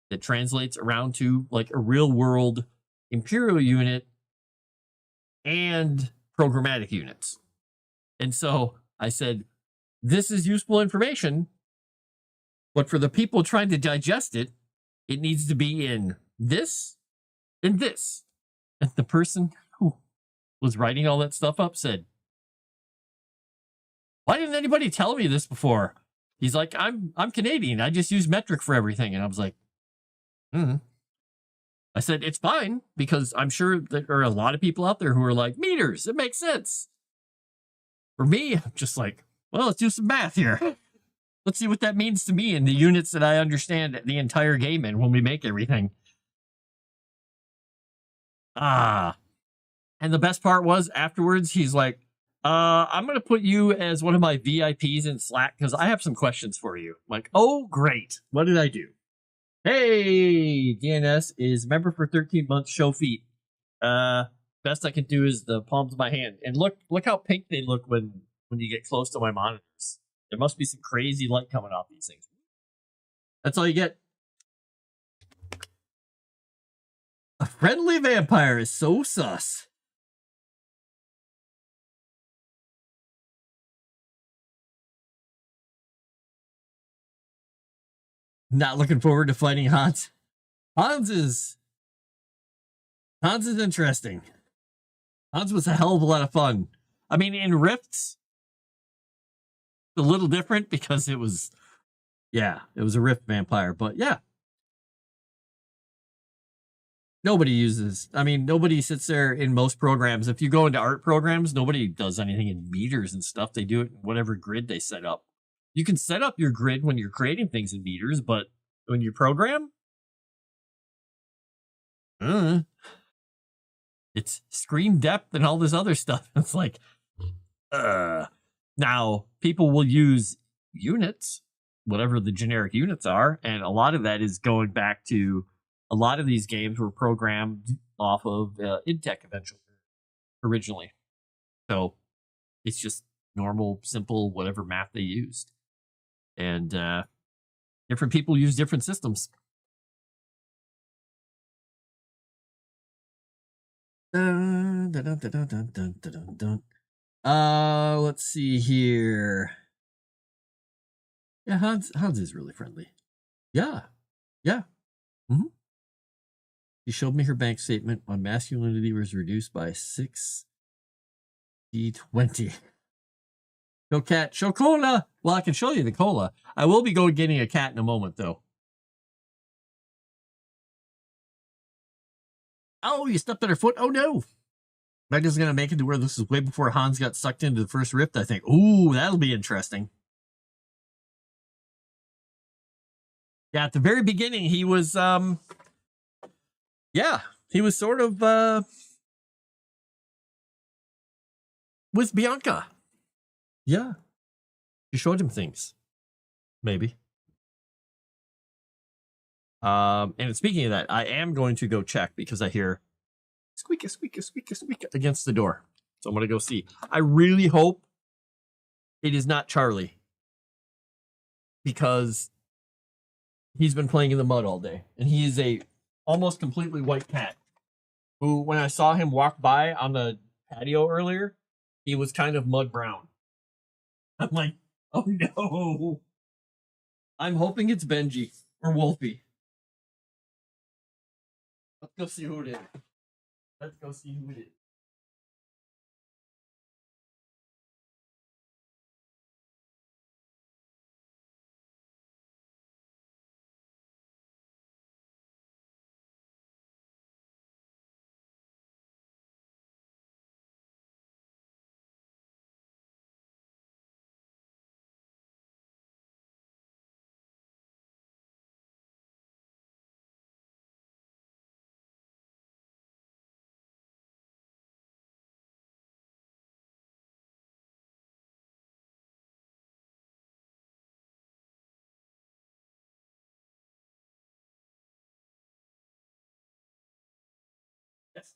that translates around to like a real world imperial unit and programmatic units. And so I said, this is useful information, but for the people trying to digest it, it needs to be in this and this. And the person who was writing all that stuff up said, why didn't anybody tell me this before? He's like, I'm Canadian. I just use metric for everything. And I was like, I said, it's fine because I'm sure there are a lot of people out there who are like, meters, it makes sense. For me, I'm just like, well, let's do some math here. Let's see what that means to me in the units that I understand the entire game in when we make everything. And the best part was afterwards, he's like, I'm going to put you as one of my VIPs in Slack because I have some questions for you. I'm like, oh, great. What did I do? Hey, DNS is member for 13 months, show feet. Best I can do is the palms of my hand. And look how pink they look when you get close to my monitors. There must be some crazy light coming off these things. That's all you get. A friendly vampire is so sus. Not looking forward to fighting Hans. Hans is interesting. Hans was a hell of a lot of fun. I mean, in Rifts, a little different because it was a Rift vampire, but yeah. Nobody sits there in most programs. If you go into art programs, nobody does anything in meters and stuff. They do it in whatever grid they set up. You can set up your grid when you're creating things in meters, but when you program, it's screen depth and all this other stuff. It's like, now people will use units whatever the generic units are. And a lot of that is going back to a lot of these games were programmed off of InTech eventually, originally. So it's just normal, simple, whatever math they used. And different people use different systems. Dun, dun, dun, dun, dun, dun, dun, dun, dun. Let's see here. Yeah, Hans is really friendly. Yeah. Mm-hmm. She showed me her bank statement. My masculinity was reduced by 6d20. Show cat, show cola. Well, I can show you the cola. I will be going getting a cat in a moment, though. Oh, you stepped on her foot. Oh no. Megna's gonna make it to where this is way before Hans got sucked into the first rift, I think. Ooh, that'll be interesting. Yeah, at the very beginning, he was he was sort of with Bianca. Yeah. She showed him things. Maybe. And speaking of that, I am going to go check because I hear squeak against the door. So I'm going to go see. I really hope it is not Charlie because he's been playing in the mud all day. And he is a almost completely white cat who, when I saw him walk by on the patio earlier, he was kind of mud brown. I'm like, oh no. I'm hoping it's Benji or Wolfie. Let's go see who it is. Let's go see who it is. Yes.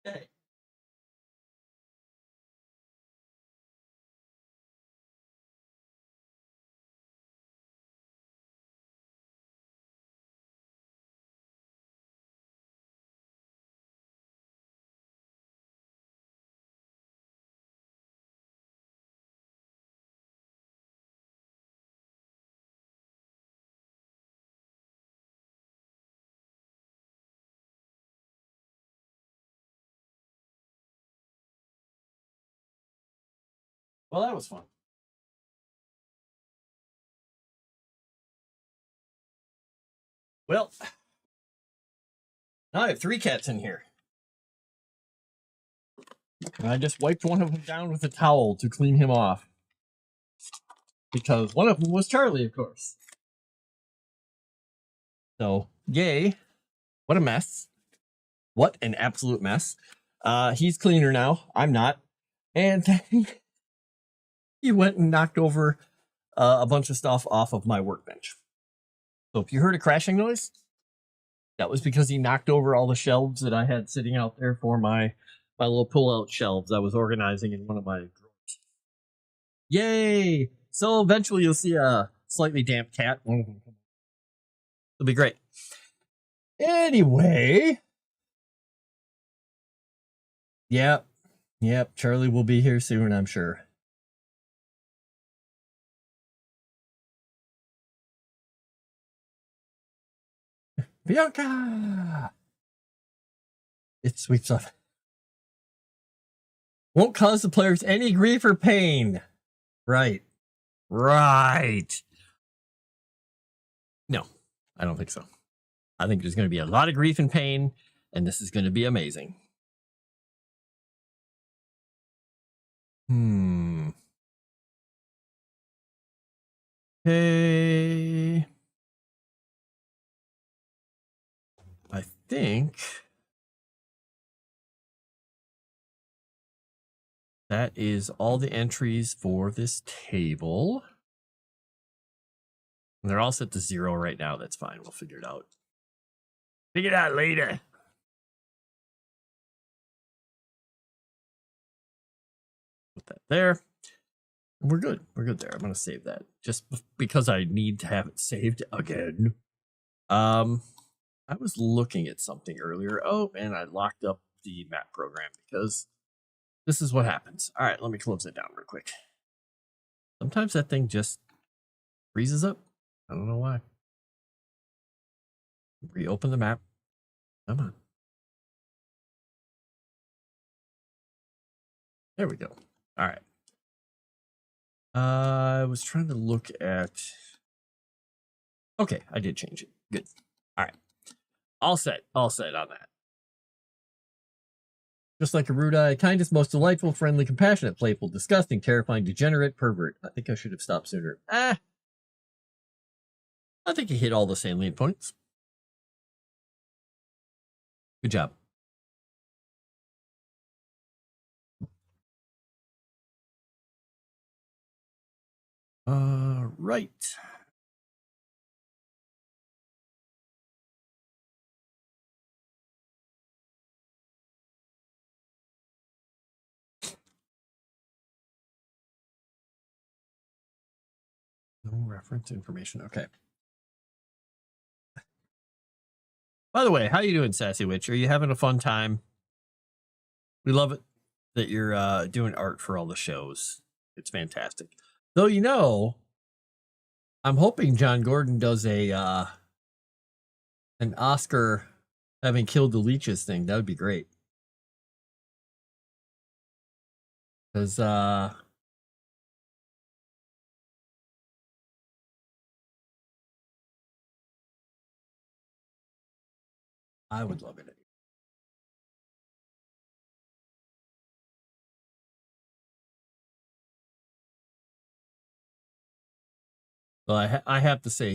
Hey. Well, that was fun. Well, now I have 3 cats in here. And I just wiped one of them down with a towel to clean him off. Because one of them was Charlie, of course. So, yay. What a mess. What an absolute mess. He's cleaner now. I'm not. And he went and knocked over a bunch of stuff off of my workbench. So if you heard a crashing noise, that was because he knocked over all the shelves that I had sitting out there for my little pull-out shelves I was organizing in one of my drawers. Yay! So eventually you'll see a slightly damp cat. One of them. It'll be great. Anyway. Yep. Charlie will be here soon, I'm sure. Bianca! It sweeps up. Won't cause the players any grief or pain. Right. No. I don't think so. I think there's going to be a lot of grief and pain, and this is going to be amazing. Okay. I think that is all the entries for this table. And they're all set to 0 right now. That's fine. We'll figure it out. Figure it out later. Put that there. We're good. We're good there. I'm going to save that just because I need to have it saved again. I was looking at something earlier. Oh, and I locked up the map program because this is what happens. All right, let me close it down real quick. Sometimes that thing just freezes up. I don't know why. Reopen the map. Come on. There we go. All right. I was trying to look at... Okay, I did change it. Good. All right. All set on that. Just like Erudia, kindest, most delightful, friendly, compassionate, playful, disgusting, terrifying, degenerate, pervert. I think I should have stopped sooner. I think you hit all the salient points. Good job. Right. No reference information. Okay. By the way, how you doing, Sassy Witch? Are you having a fun time? We love it that you're doing art for all the shows. It's fantastic. Though, you know, I'm hoping John Gordon does a an Oscar having killed the leeches thing. That would be great. Because I would love it. Well, I have to say,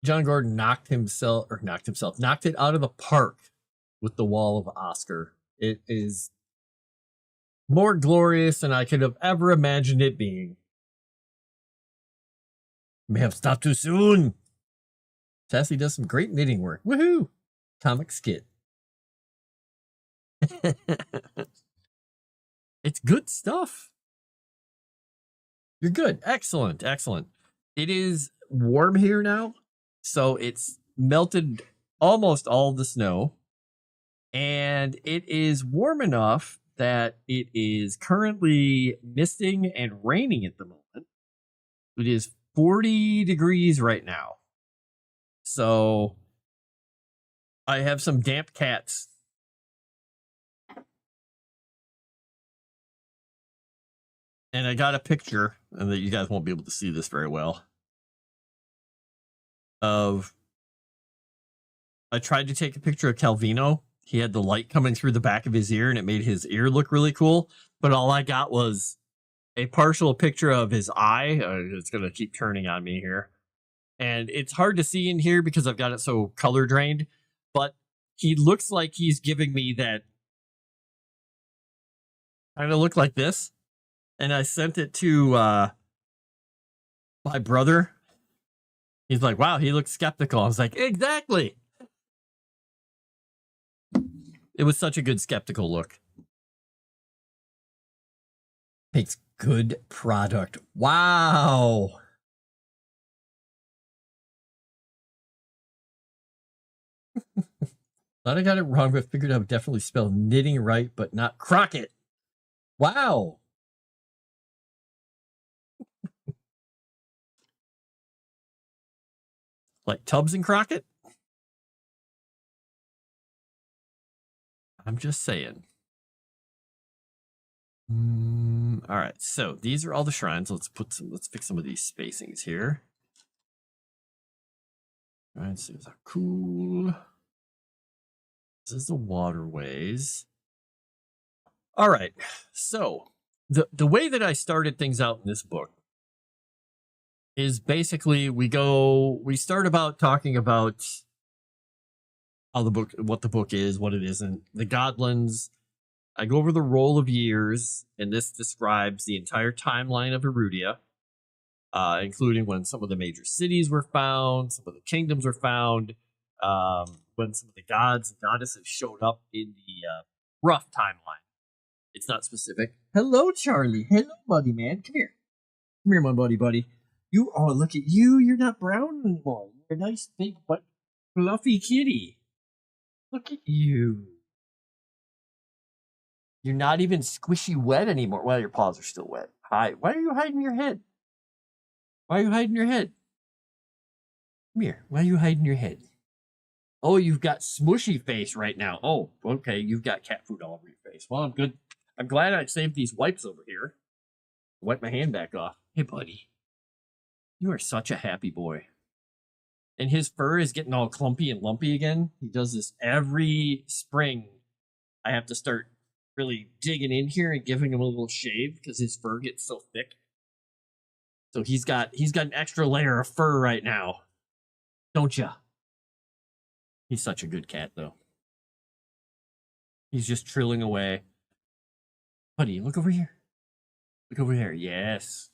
John Gordon knocked it out of the park with the Wall of Oscar. It is more glorious than I could have ever imagined it being. May have stopped too soon. Sassy does some great knitting work. Woohoo! Comic skit. It's good stuff. You're good. Excellent. Excellent. It is warm here now, so it's melted almost all the snow, and it is warm enough that it is currently misting and raining at the moment. It is 40 degrees right now, so I have some damp cats. And I got a picture, and that you guys won't be able to see this very well, of... I tried to take a picture of Calvino. He had the light coming through the back of his ear, and it made his ear look really cool. But all I got was a partial picture of his eye. It's going to keep turning on me here. And it's hard to see in here because I've got it so color drained. But he looks like he's giving me that kind of look like this. And I sent it to my brother. He's like, wow, he looks skeptical. I was like, exactly. It was such a good skeptical look. Makes good product. Wow. Thought I got it wrong, but figured I would definitely spell knitting right, but not Crockett. Wow. Like Tubbs and Crockett? I'm just saying. All right, so these are all the shrines. Let's fix some of these spacings here. All right, so it's cool. This is the waterways. All right, so the way that I started things out in this book is basically we start about talking about how the book, what the book is, what it isn't, the Godlands. I go over the roll of years, and this describes the entire timeline of Erudia, including when some of the major cities were found, some of the kingdoms were found, when some of the gods and goddesses showed up in the rough timeline. It's not specific. Hello, Charlie. Hello, buddy, man. Come here. Come here, my buddy. You, oh, look at you. You're not brown anymore. You're a nice, big, but fluffy kitty. Look at you. You're not even squishy wet anymore. Well, your paws are still wet. Hi. Why are you hiding your head? Why are you hiding your head? Come here. Why are you hiding your head? Oh, you've got smushy face right now. Oh, okay. You've got cat food all over your face. Well, I'm good. I'm glad I saved these wipes over here. Wipe my hand back off. Hey, buddy. You are such a happy boy. And his fur is getting all clumpy and lumpy again. He does this every spring. I have to start really digging in here and giving him a little shave because his fur gets so thick. So he's got an extra layer of fur right now. Don't ya? He's such a good cat, though. He's just trilling away. Buddy, look over here. Look over here. Yes.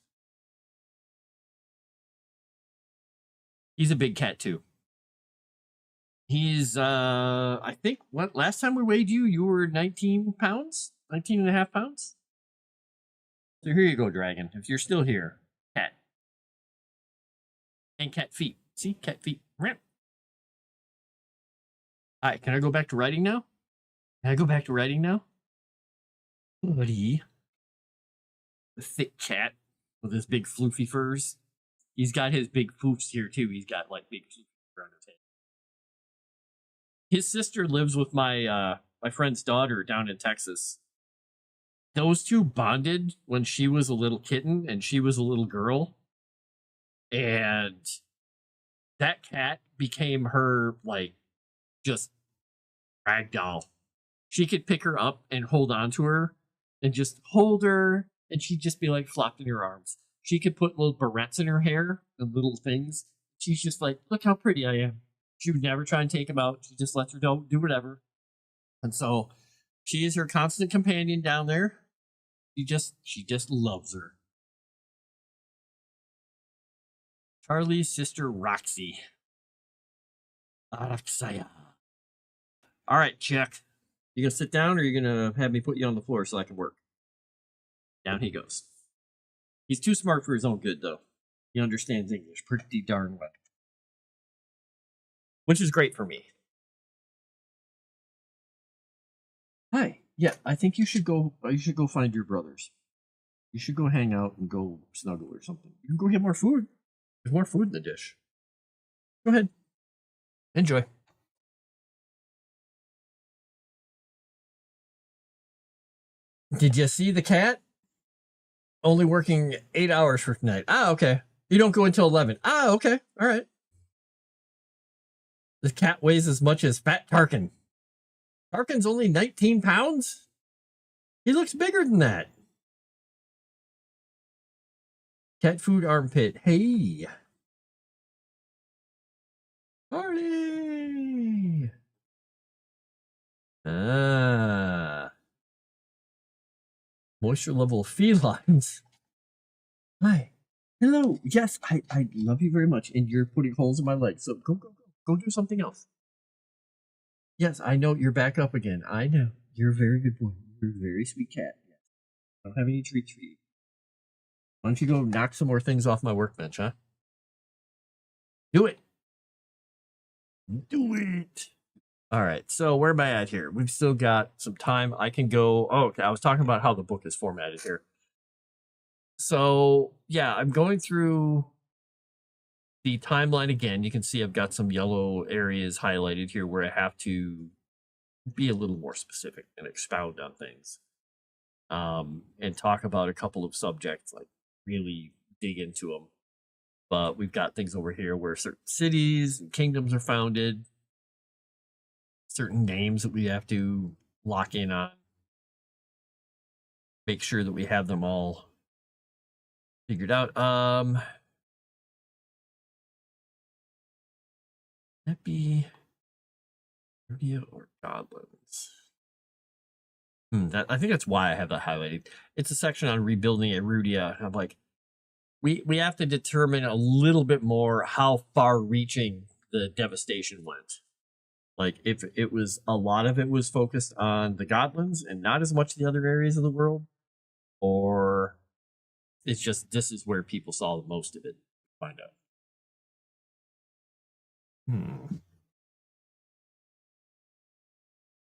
He's a big cat, too. He's, I think, what, last time we weighed you, you were 19 pounds? 19 and a half pounds? So here you go, dragon. If you're still here. Cat. And cat feet. See? Cat feet. All right, can I go back to writing now? Can I go back to writing now? Buddy. The thick cat with his big floofy furs. He's got his big foofs here, too. He's got, like, big floofy around his head. His sister lives with my my friend's daughter down in Texas. Those two bonded when she was a little kitten and she was a little girl. And that cat became her, like, just ragdoll. She could pick her up and hold on to her and just hold her, and she'd just be, like, flopped in her arms. She could put little barrettes in her hair and little things. She's just like, look how pretty I am. She would never try and take him out. She just lets her do whatever. And so she is her constant companion down there. She just loves her. Charlie's sister, Roxy. Araxaya. All right, check. You gonna sit down or you gonna have me put you on the floor so I can work? Down he goes. He's too smart for his own good, though. He understands English pretty darn well. Which is great for me. Hi. Yeah, I think you should go find your brothers. You should go hang out and go snuggle or something. You can go get more food. There's more food in the dish. Go ahead. Enjoy. Did you see the cat? Only working 8 hours for tonight. Ah, okay. You don't go until 11. Ah, okay. All right. The cat weighs as much as Fat Tarkin. Tarkin's only 19 pounds? He looks bigger than that. Cat food armpit. Hey. Party. Ah. Moisture level felines. Hi. Hello. Yes, I love you very much. And you're putting holes in my legs. So go do something else. Yes, I know you're back up again. I know. You're a very good boy. You're a very sweet cat. Yes. I don't have any treats for you. Why don't you go knock some more things off my workbench, huh? Do it. Do it. All right. So where am I at here? We've still got some time. I can go. Oh, okay. I was talking about how the book is formatted here. So yeah, I'm going through the timeline again. You can see I've got some yellow areas highlighted here where I have to be a little more specific and expound on things. And talk about a couple of subjects, like really dig into them. But we've got things over here where certain cities and kingdoms are founded, certain names that we have to lock in on, make sure that we have them all figured out. That be Erudia or Goblins? I think that's why I have that highlighted. It's a section on rebuilding Erudia. I'm like, we have to determine a little bit more how far-reaching the devastation went. Like, if it was a lot of it was focused on the goblins and not as much the other areas of the world, or it's just this is where people saw the most of it. Find out.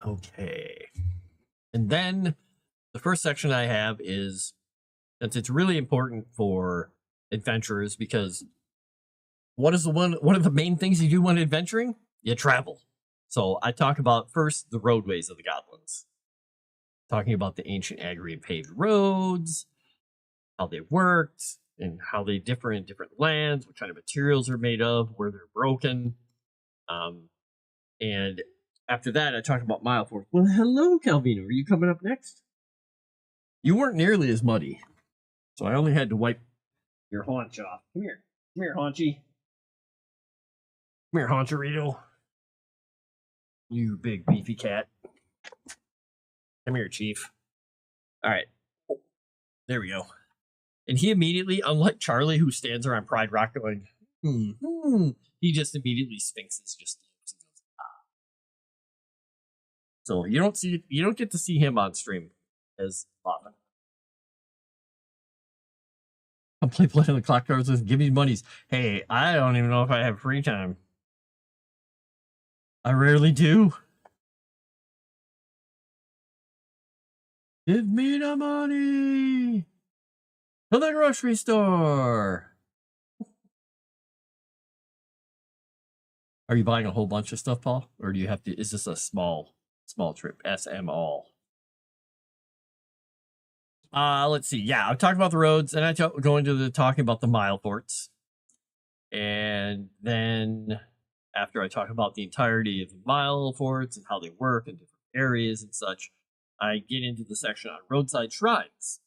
Okay. And then the first section I have is, since it's really important for adventurers, because what is one of the main things you do when adventuring? You travel. So I talk about first the roadways of the goblins, talking about the ancient Agrian paved roads, how they worked, and how they differ in different lands, what kind of materials are made of, where they're broken. And after that, I talk about mile force. Well, hello, Calvino. Are you coming up next? You weren't nearly as muddy, so I only had to wipe your haunch off. Come here. Come here, Haunchy. Come here, Hauncherito. You big beefy cat. Come here, Chief. All right. There we go. And he immediately, unlike Charlie, who stands around Pride Rock going, he just immediately sphinxes just and goes, ah. So you don't get to see him on stream as often. I'll play the clock cards with give me monies. Hey, I don't even know if I have free time. I rarely do. Give me the money to the grocery store. Are you buying a whole bunch of stuff, Paul? Or do you have to, is this a small trip? SM all. Let's see. Yeah, I've talked about the roads, and I go into the talking about the mile forts. And then after I talk about the entirety of the mile forts and how they work in different areas and such, I get into the section on roadside shrines.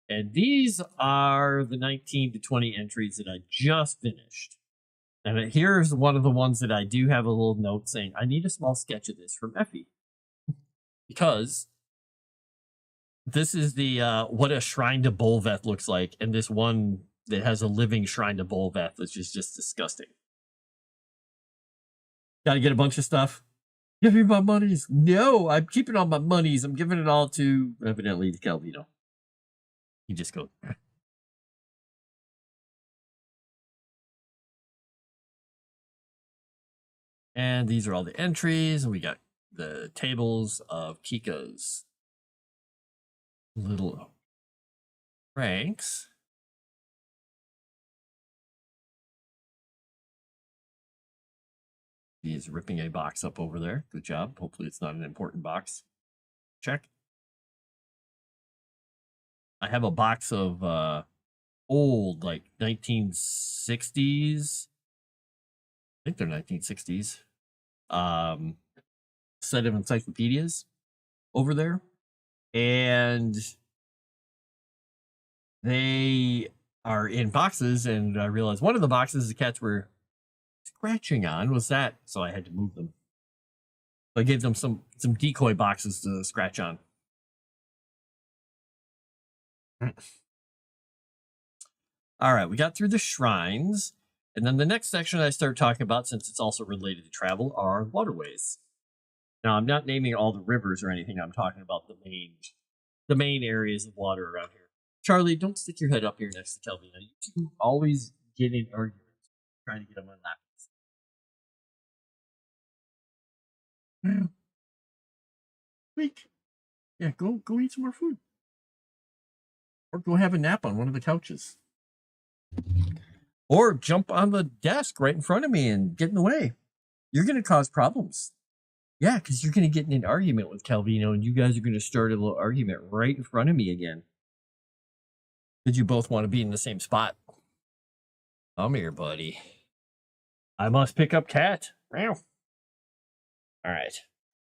And these are the 19 to 20 entries that I just finished. And here's one of the ones that I do have a little note saying, I need a small sketch of this from Effie. Because this is the what a shrine to Bolveth looks like, and this one that has a living shrine to Bolveth, which is just disgusting. Got to get a bunch of stuff. Give me my monies. No, I'm keeping all my monies. I'm giving it all to, evidently, to Calvino. He just goes. And these are all the entries. And we got the tables of Kika's little ranks. He is ripping a box up over there. Good job. Hopefully it's not an important box. Check. I have a box of old, like 1960s. I think they're 1960s. Set of encyclopedias over there. And they are in boxes, and I realized one of the boxes the cats were scratching on was that, so I had to move them. So I gave them some decoy boxes to scratch on. All right, we got through the shrines, and then the next section I start talking about, since it's also related to travel, are waterways. Now, I'm not naming all the rivers or anything. I'm talking about the main areas of water around here. Charlie, don't stick your head up here next to Calvino. You two always get in arguments trying to get them on laps. Weak. Yeah, go eat some more food. Or go have a nap on one of the couches. Or jump on the desk right in front of me and get in the way. You're going to cause problems. Yeah, because you're going to get in an argument with Calvino, and you guys are going to start a little argument right in front of me again. Because you both want to be in the same spot. Come here, buddy. I must pick up cat. Meow. All right,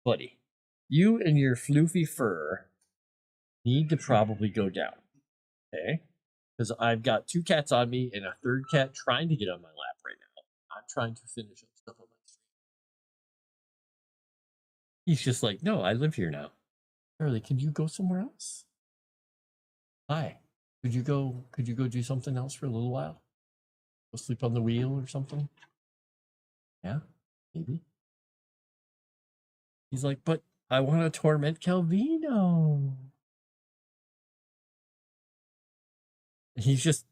buddy. You and your floofy fur need to probably go down. Okay? Because I've got 2 cats on me and a 3rd cat trying to get on my lap right now. I'm trying to finish up stuff on my stream. He's just like, no, I live here now. Charlie, can you go somewhere else? Hi. Could you go do something else for a little while? Go sleep on the wheel or something? Yeah, maybe. He's like, but I want to torment Calvino. He's just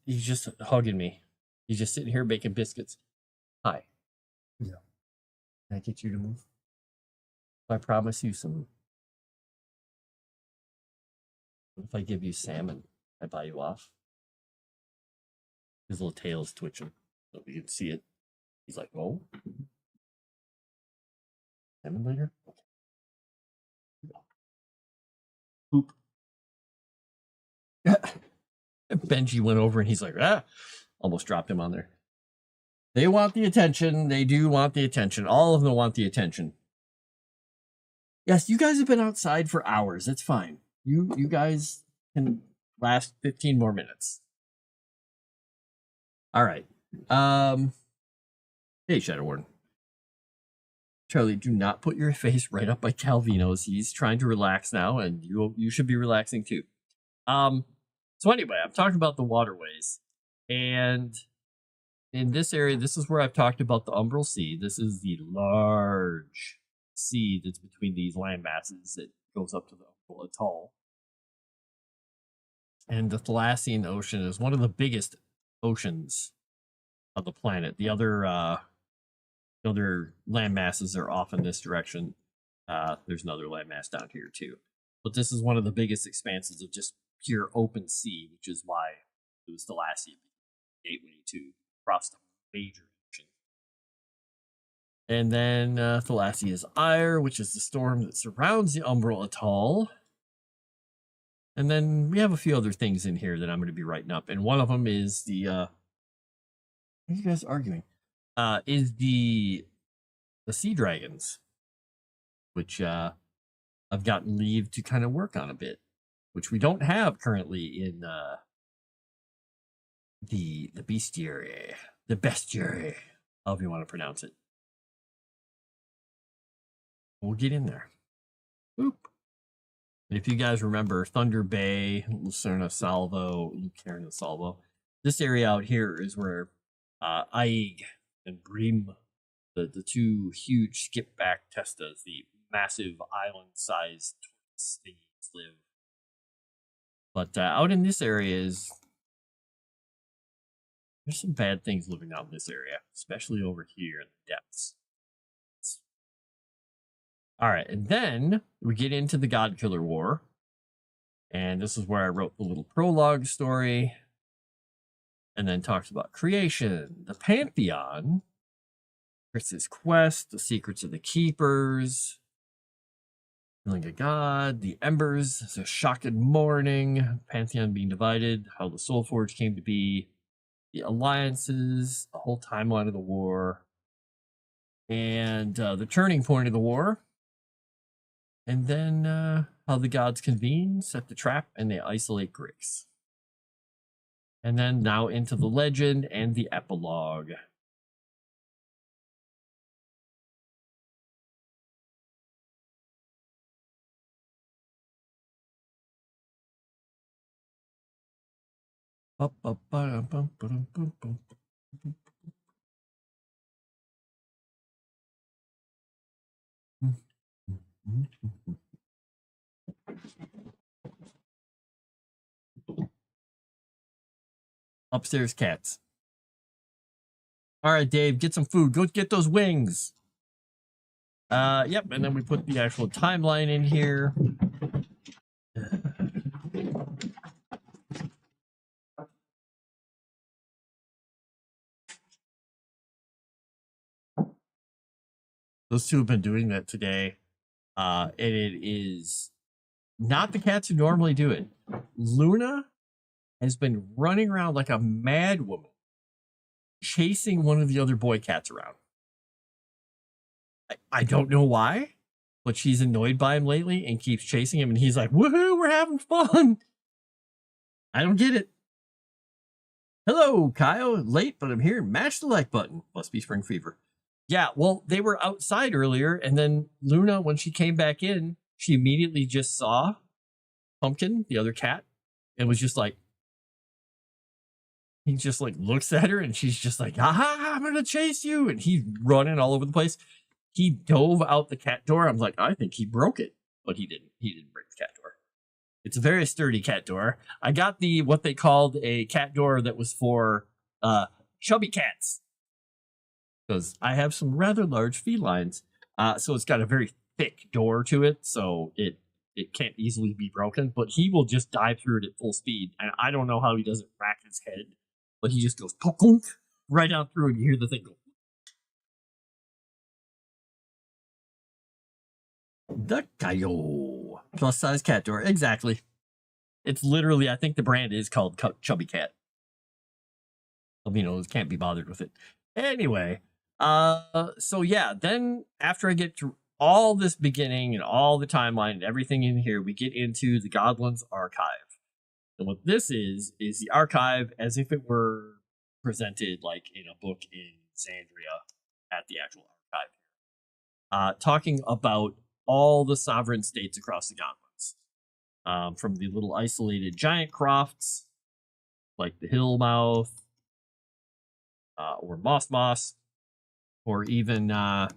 hugging me. He's just sitting here making biscuits. Hi. Yeah. Can I get you to move? I promise you some. What if I give you salmon? I buy you off. His little tail is twitching, so we can see it. He's like, oh. Salmon later? Okay. Poop. Benji went over and he's like, ah, almost dropped him on there. They want the attention. They do want the attention. All of them want the attention. Yes, you guys have been outside for hours. It's fine. You guys can last 15 more minutes. All right. Hey, Shadowwarden. Charlie, do not put your face right up by Calvino's. He's trying to relax now, and you should be relaxing too. So anyway, I'm talking about the waterways, and in this area, this is where I've talked about the Umbral Sea. This is the large sea that's between these land masses that goes up to the Umbral Atoll. And the Thalassian Ocean is one of the biggest oceans of the planet. The other land masses are off in this direction. There's another landmass down here too. But this is one of the biggest expanses of just pure open sea, which is why it was Thalassia gateway to across the major ocean. And then Thalassia's Ire, which is the storm that surrounds the Umbral Atoll. And then we have a few other things in here that I'm going to be writing up. And one of them is the... what are you guys arguing? Is the sea dragons, which I've gotten leave to kind of work on a bit, which we don't have currently in the bestiary, the bestiary, however you want to pronounce it. We'll get in there. Boop. If you guys remember Thunder Bay, Lucerna Salvo, Lucarna Salvo, this area out here is where Aig and Brim, the 2 huge skip-back testas, the massive island-sized tortoise thingies live. But out in this area there's some bad things living out in this area, especially over here in the depths. All right, and then we get into the God-Killer War. And this is where I wrote the little prologue story. And then talks about creation, the Pantheon, Chris's quest, the secrets of the Keepers, killing a god, the Embers, the shocking morning, Pantheon being divided, how the Soulforge came to be, the alliances, the whole timeline of the war, and the turning point of the war. And then how the gods convene, set the trap, and they isolate Grix. And then now into the legend and the epilogue. Upstairs cats. All right, Dave, get some food. Go get those wings. Yep, and then we put the actual timeline in here. Those 2 have been doing that today. And it is not the cats who normally do it. Luna has been running around like a mad woman, chasing one of the other boy cats around. I don't know why, but she's annoyed by him lately and keeps chasing him. And he's like, woohoo, we're having fun. I don't get it. Hello, Kyle. Late, but I'm here. Mash the like button. Must be spring fever. Yeah, well, they were outside earlier. And then Luna, when she came back in, she immediately just saw Pumpkin, the other cat, and was just like, he just like looks at her and she's just like, aha, I'm going to chase you. And he's running all over the place. He dove out the cat door. I'm like, I think he broke it, but he didn't. He didn't break the cat door. It's a very sturdy cat door. I got the what they called a cat door that was for chubby cats, because I have some rather large felines. So it's got a very thick door to it, so it can't easily be broken. But he will just dive through it at full speed, and I don't know how he doesn't rack his head, but he just goes punk right out through, and you hear the thing go. The Kayo. Plus size cat door. Exactly. It's literally, I think the brand is called Chubby Cat. Albinos can't be bothered with it. Anyway, so yeah, then after I get through all this beginning and all the timeline and everything in here, we get into the Goblins Archive. And what this is the archive as if it were presented like in a book in Zandria at the actual archive. Talking about all the sovereign states across the Goblins. From the little isolated giant crofts, like the Hillmouth, or Moss, or even, where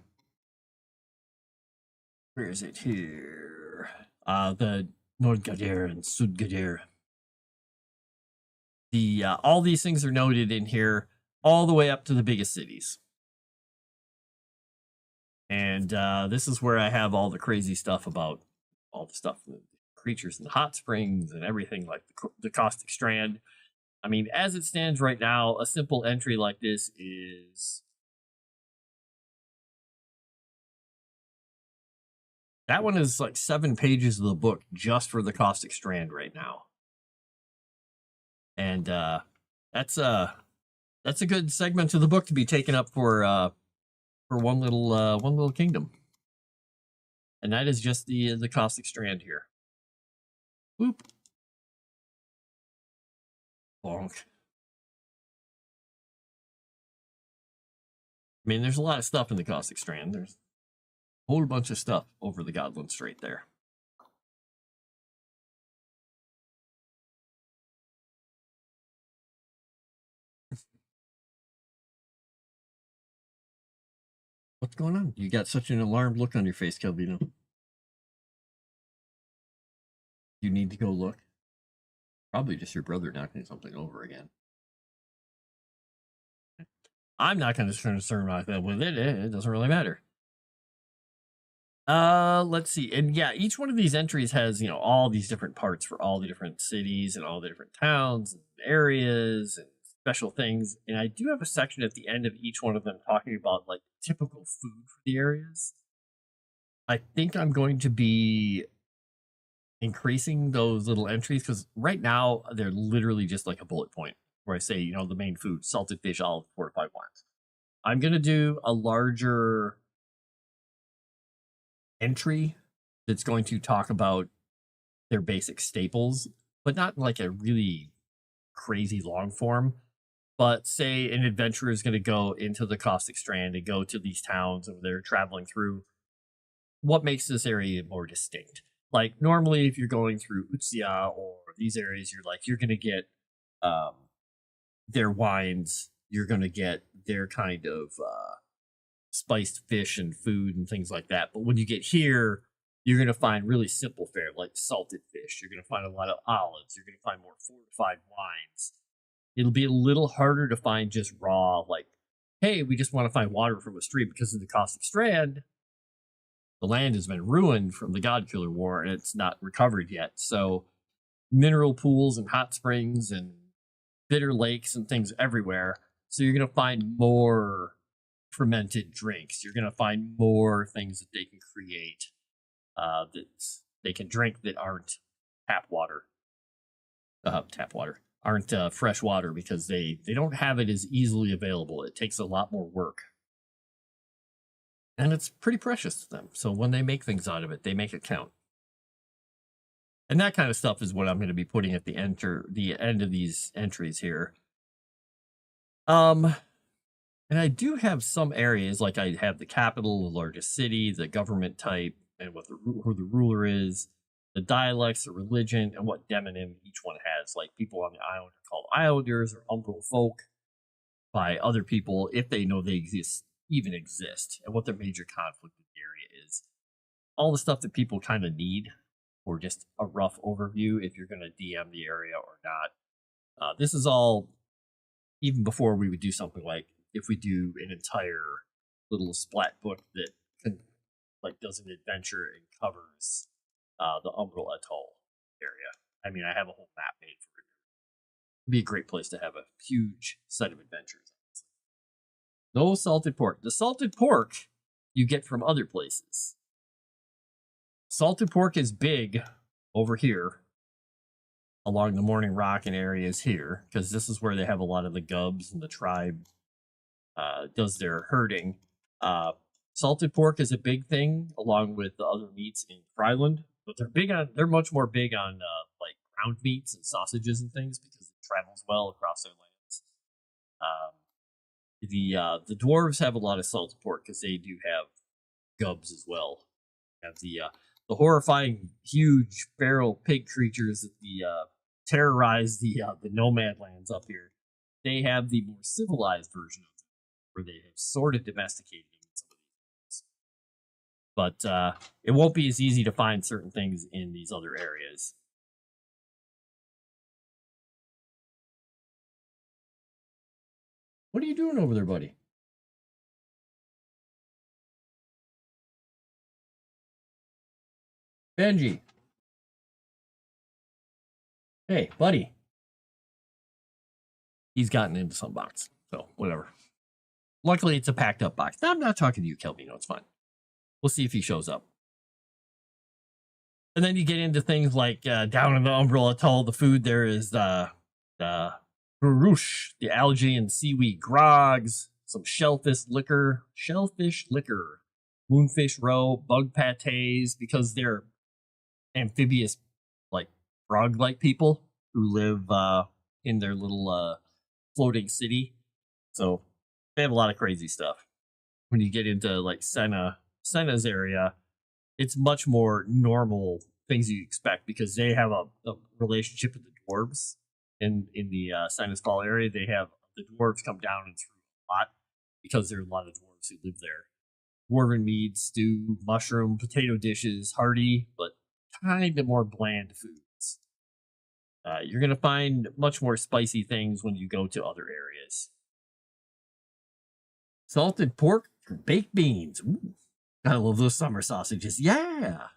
is it here? The Nordgadir and Sudgadir. All these things are noted in here, all the way up to the biggest cities. And this is where I have all the crazy stuff about all the stuff, the creatures in the hot springs and everything, like the caustic strand. I mean, as it stands right now, a simple entry like this is... That one is like 7 pages of the book just for the caustic strand right now. And that's a good segment of the book to be taken up for one little kingdom. And that is just the caustic strand here. Boop. Bonk. I mean, there's a lot of stuff in the caustic strand. There's a whole bunch of stuff over the Godland Strait there. What's going on? You got such an alarmed look on your face, Calvino. You need to go look. Probably just your brother knocking something over again. I'm not going to concern myself with it. It doesn't really matter. Let's see. And yeah, each one of these entries has, you know, all these different parts for all the different cities and all the different towns and areas and special things. And I do have a section at the end of each one of them talking about like typical food for the areas. I think I'm going to be increasing those little entries because right now they're literally just like a bullet point where I say, you know, the main food, salted fish, olive, fortified wines. I'm going to do a larger entry that's going to talk about their basic staples, but not like a really crazy long form. But say an adventurer is going to go into the caustic strand and go to these towns and they're traveling through. What makes this area more distinct? Like normally if you're going through Utsya or these areas, you're going to get their wines, you're going to get their kind of spiced fish and food and things like that. But when you get here, you're going to find really simple fare like salted fish. You're going to find a lot of olives. You're going to find more fortified wines. It'll be a little harder to find just raw, like, hey, we just want to find water from a stream because of the caustic strand. The land has been ruined from the God Killer War and it's not recovered yet. So mineral pools and hot springs and bitter lakes and things everywhere. So you're going to find more fermented drinks. You're going to find more things that they can create that they can drink that aren't tap water. aren't fresh water because they don't have it as easily available. It takes a lot more work. And it's pretty precious to them. So when they make things out of it, they make it count. And that kind of stuff is what I'm going to be putting at the end of these entries here. And I do have some areas, like I have the capital, the largest city, the government type, and who the ruler is, the dialects, the religion, and what demonym each one has. Like people on the island are called islanders or umbral folk by other people if they know they even exist, and what their major conflict in the area is. All the stuff that people kind of need, or just a rough overview if you're going to DM the area or not. This is all even before we would do something like if we do an entire little splat book that does an adventure and covers the Umbral Atoll area. I mean, I have a whole map made for it. It'd be a great place to have a huge set of adventures. No salted pork. The salted pork you get from other places. Salted pork is big over here along the Morning Rock and areas here, because this is where they have a lot of the gubs and the tribe does their herding. Salted pork is a big thing along with the other meats in Fryland, but they're much more big on like ground meats and sausages and things because it travels well across their lands. The dwarves have a lot of salted pork because they do have gubs as well. They have the horrifying huge feral pig creatures that terrorize the nomad lands up here. They have the more civilized version of them, where they have sort of domesticated some of these things. But it won't be as easy to find certain things in these other areas. What are you doing over there, buddy? Benji. Hey, buddy. He's gotten into some box, so whatever. Luckily, it's a packed up box. I'm not talking to you, Kelvino. It's fine. We'll see if he shows up. And then you get into things like down in the Umbral Atoll, the food there is the barouche, the algae and seaweed grogs, some shellfish liquor, moonfish roe, bug patés, because they're amphibious, like frog-like people who live in their little floating city. So they have a lot of crazy stuff. When you get into like Senna's area, it's much more normal things you expect because they have a relationship with the dwarves in the Senna's Fall area. They have the dwarves come down and through a lot because there are a lot of dwarves who live there. Dwarven mead, stew, mushroom, potato dishes, hearty, but kind of more bland foods. You're going to find much more spicy things when you go to other areas. Salted pork, baked beans. Ooh, I love those summer sausages. Yeah.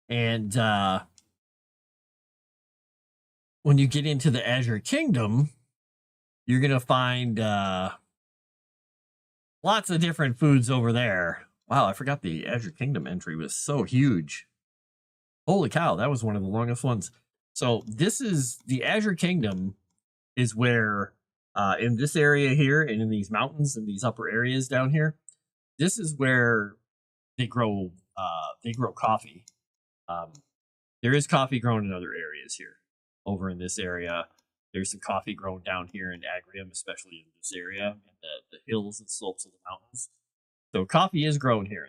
And when you get into the Azure Kingdom, you're going to find lots of different foods over there. Wow, I forgot the Azure Kingdom entry was so huge. Holy cow, that was one of the longest ones. So this is the Azure Kingdom is where in this area here and in these mountains and these upper areas down here, this is where they grow coffee. There is coffee grown in other areas here. Over in this area, there's some coffee grown down here in Agrium, especially in this area, and the hills and slopes of the mountains. So coffee is grown here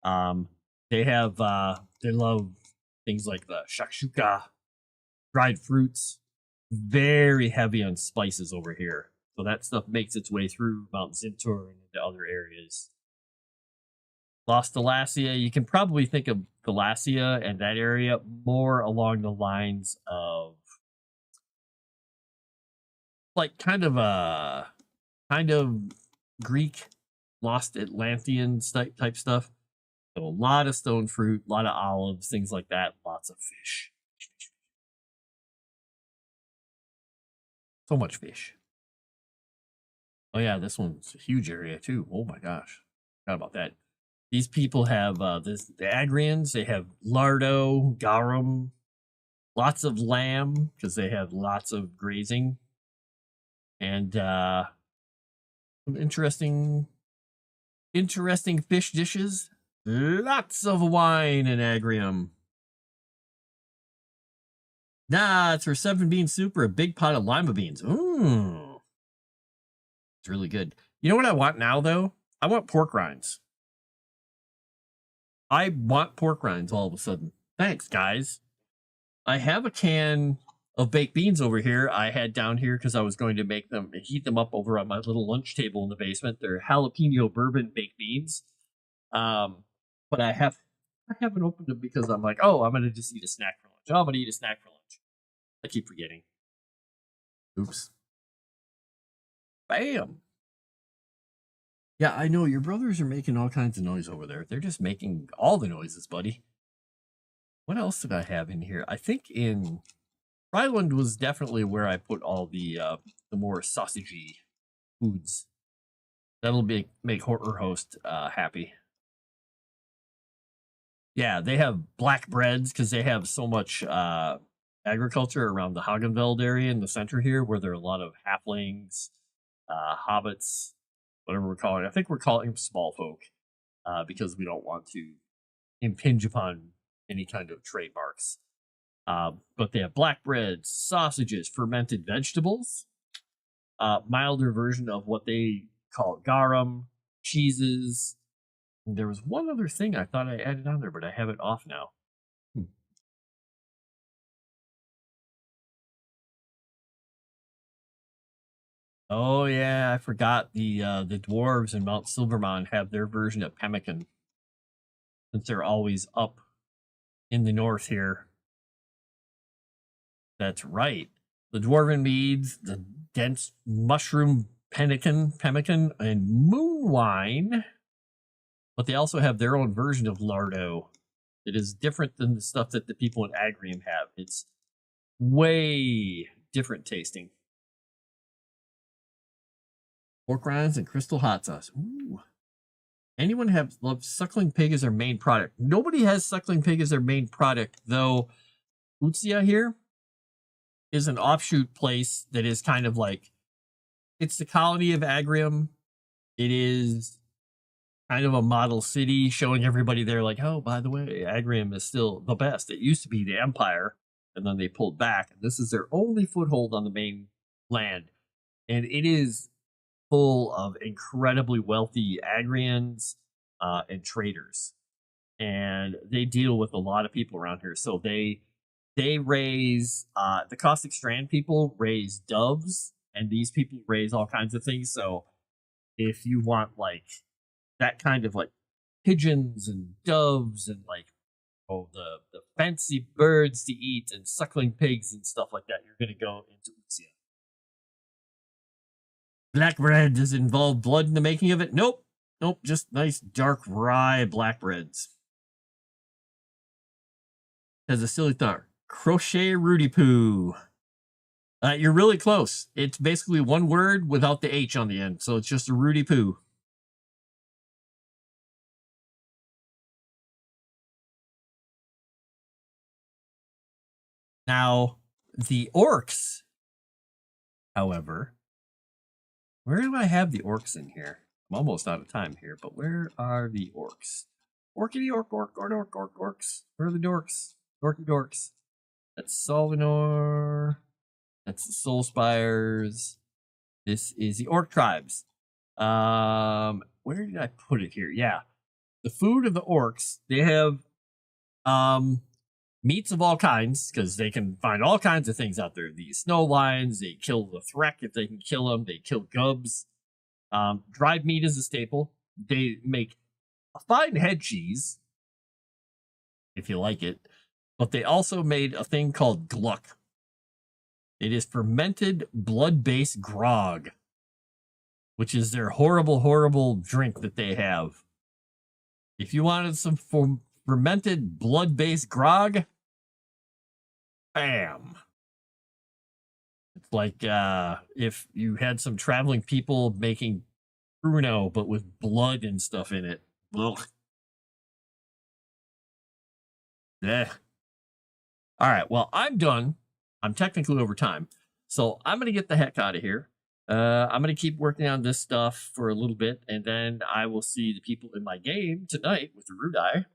and there. They love things like the shakshuka, dried fruits, very heavy on spices over here. So that stuff makes its way through Mount Zintur and into other areas. Lost Thalassia, you can probably think of Thalassia and that area more along the lines of like kind of Greek lost Atlantean type stuff. So a lot of stone fruit, a lot of olives, things like that, lots of fish. So much fish. Oh yeah, this one's a huge area too. Oh my gosh. Forgot about that. These people have the Agrians, they have lardo, garum, Lots of lamb because they have lots of grazing. And some interesting fish dishes. Lots of wine in Agrium. Nah, it's for 7-bean soup or a big pot of lima beans. Ooh. It's really good. You know what I want now, though? I want pork rinds. I want pork rinds all of a sudden. Thanks, guys. I have a can of baked beans over here. I had down here because I was going to make them, heat them up over on my little lunch table in the basement. They're jalapeno bourbon baked beans. But I haven't opened them because I'm like, oh, I'm going to just eat a snack for lunch. Oh, I'm going to eat a snack for lunch. I keep forgetting. Oops. Bam. Yeah, I know your brothers are making all kinds of noise over there. They're just making all the noises, buddy. What else did I have in here? I think in Ryland was definitely where I put all the more sausagey foods. That'll make Horror Host happy. Yeah, they have black breads because they have so much agriculture around the Hagenveld area in the center here, where there are a lot of halflings, hobbits, whatever we're calling it. I think we're calling them small folk because we don't want to impinge upon any kind of trademarks. But they have black breads, sausages, fermented vegetables, milder version of what they call garum, cheeses. And there was one other thing I thought I added on there, but I have it off now. Oh yeah, I forgot the dwarves in Mount Silvermont have their version of pemmican, since they're always up in the north here. That's right. The dwarven meads, the dense mushroom pemmican, and moon wine. But they also have their own version of lardo. It is different than the stuff that the people in Agrium have. It's way different tasting. Pork rinds and crystal hot sauce. Ooh. Anyone love suckling pig as their main product? Nobody has suckling pig as their main product, though. Utsia here is an offshoot place that is kind of like, it's the colony of Agrium. It is kind of a model city, showing everybody there like, oh, by the way, Agrium is still the best. It used to be the Empire, and then they pulled back. And this is their only foothold on the main land. And it is full of incredibly wealthy Agrians and traders. And they deal with a lot of people around here. So they raise, the Caustic Strand people raise doves, and these people raise all kinds of things. So if you want like that kind of like pigeons and doves and like the fancy birds to eat and suckling pigs and stuff like that, you're going to go into Utsia. Black bread, does it involve blood in the making of it? Nope. Just nice dark rye black breads. Has a silly thought. Crochet Rudy Poo. You're really close. It's basically one word without the H on the end, so it's just a Rudy Poo. Now, the orcs, however, where do I have the orcs in here? I'm almost out of time here, but where are the orcs? Orkity orcs. Where are the dorks? Dorks. That's Solvenor. That's the Soul Spires. This is the orc tribes. Where did I put it here? Yeah. The food of the orcs, they have meats of all kinds, because they can find all kinds of things out there. These snow lions, they kill the Threk if they can kill them. They kill gubs. Dried meat is a staple. They make a fine head cheese, if you like it. But they also made a thing called Gluck. It is fermented blood-based grog, which is their horrible drink that they have. If you wanted some fermented blood-based grog, bam. It's like if you had some traveling people making Bruno, but with blood and stuff in it. Ugh. Yeah. All right. Well, I'm done. I'm technically over time. So I'm going to get the heck out of here. I'm going to keep working on this stuff for a little bit, and then I will see the people in my game tonight with Erudia.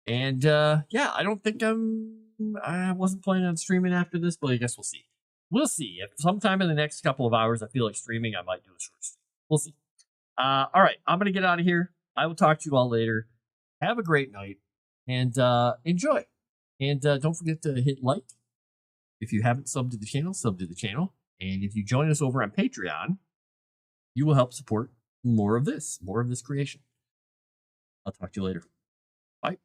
And yeah, I don't think I wasn't planning on streaming after this, but I guess we'll see. We'll see. If sometime in the next couple of hours I feel like streaming, I might do a short stream. We'll see. All right, I'm going to get out of here. I will talk to you all later. Have a great night and enjoy. And don't forget to hit like. If you haven't subbed to the channel, sub to the channel. And if you join us over on Patreon, you will help support more of this creation. I'll talk to you later. Bye.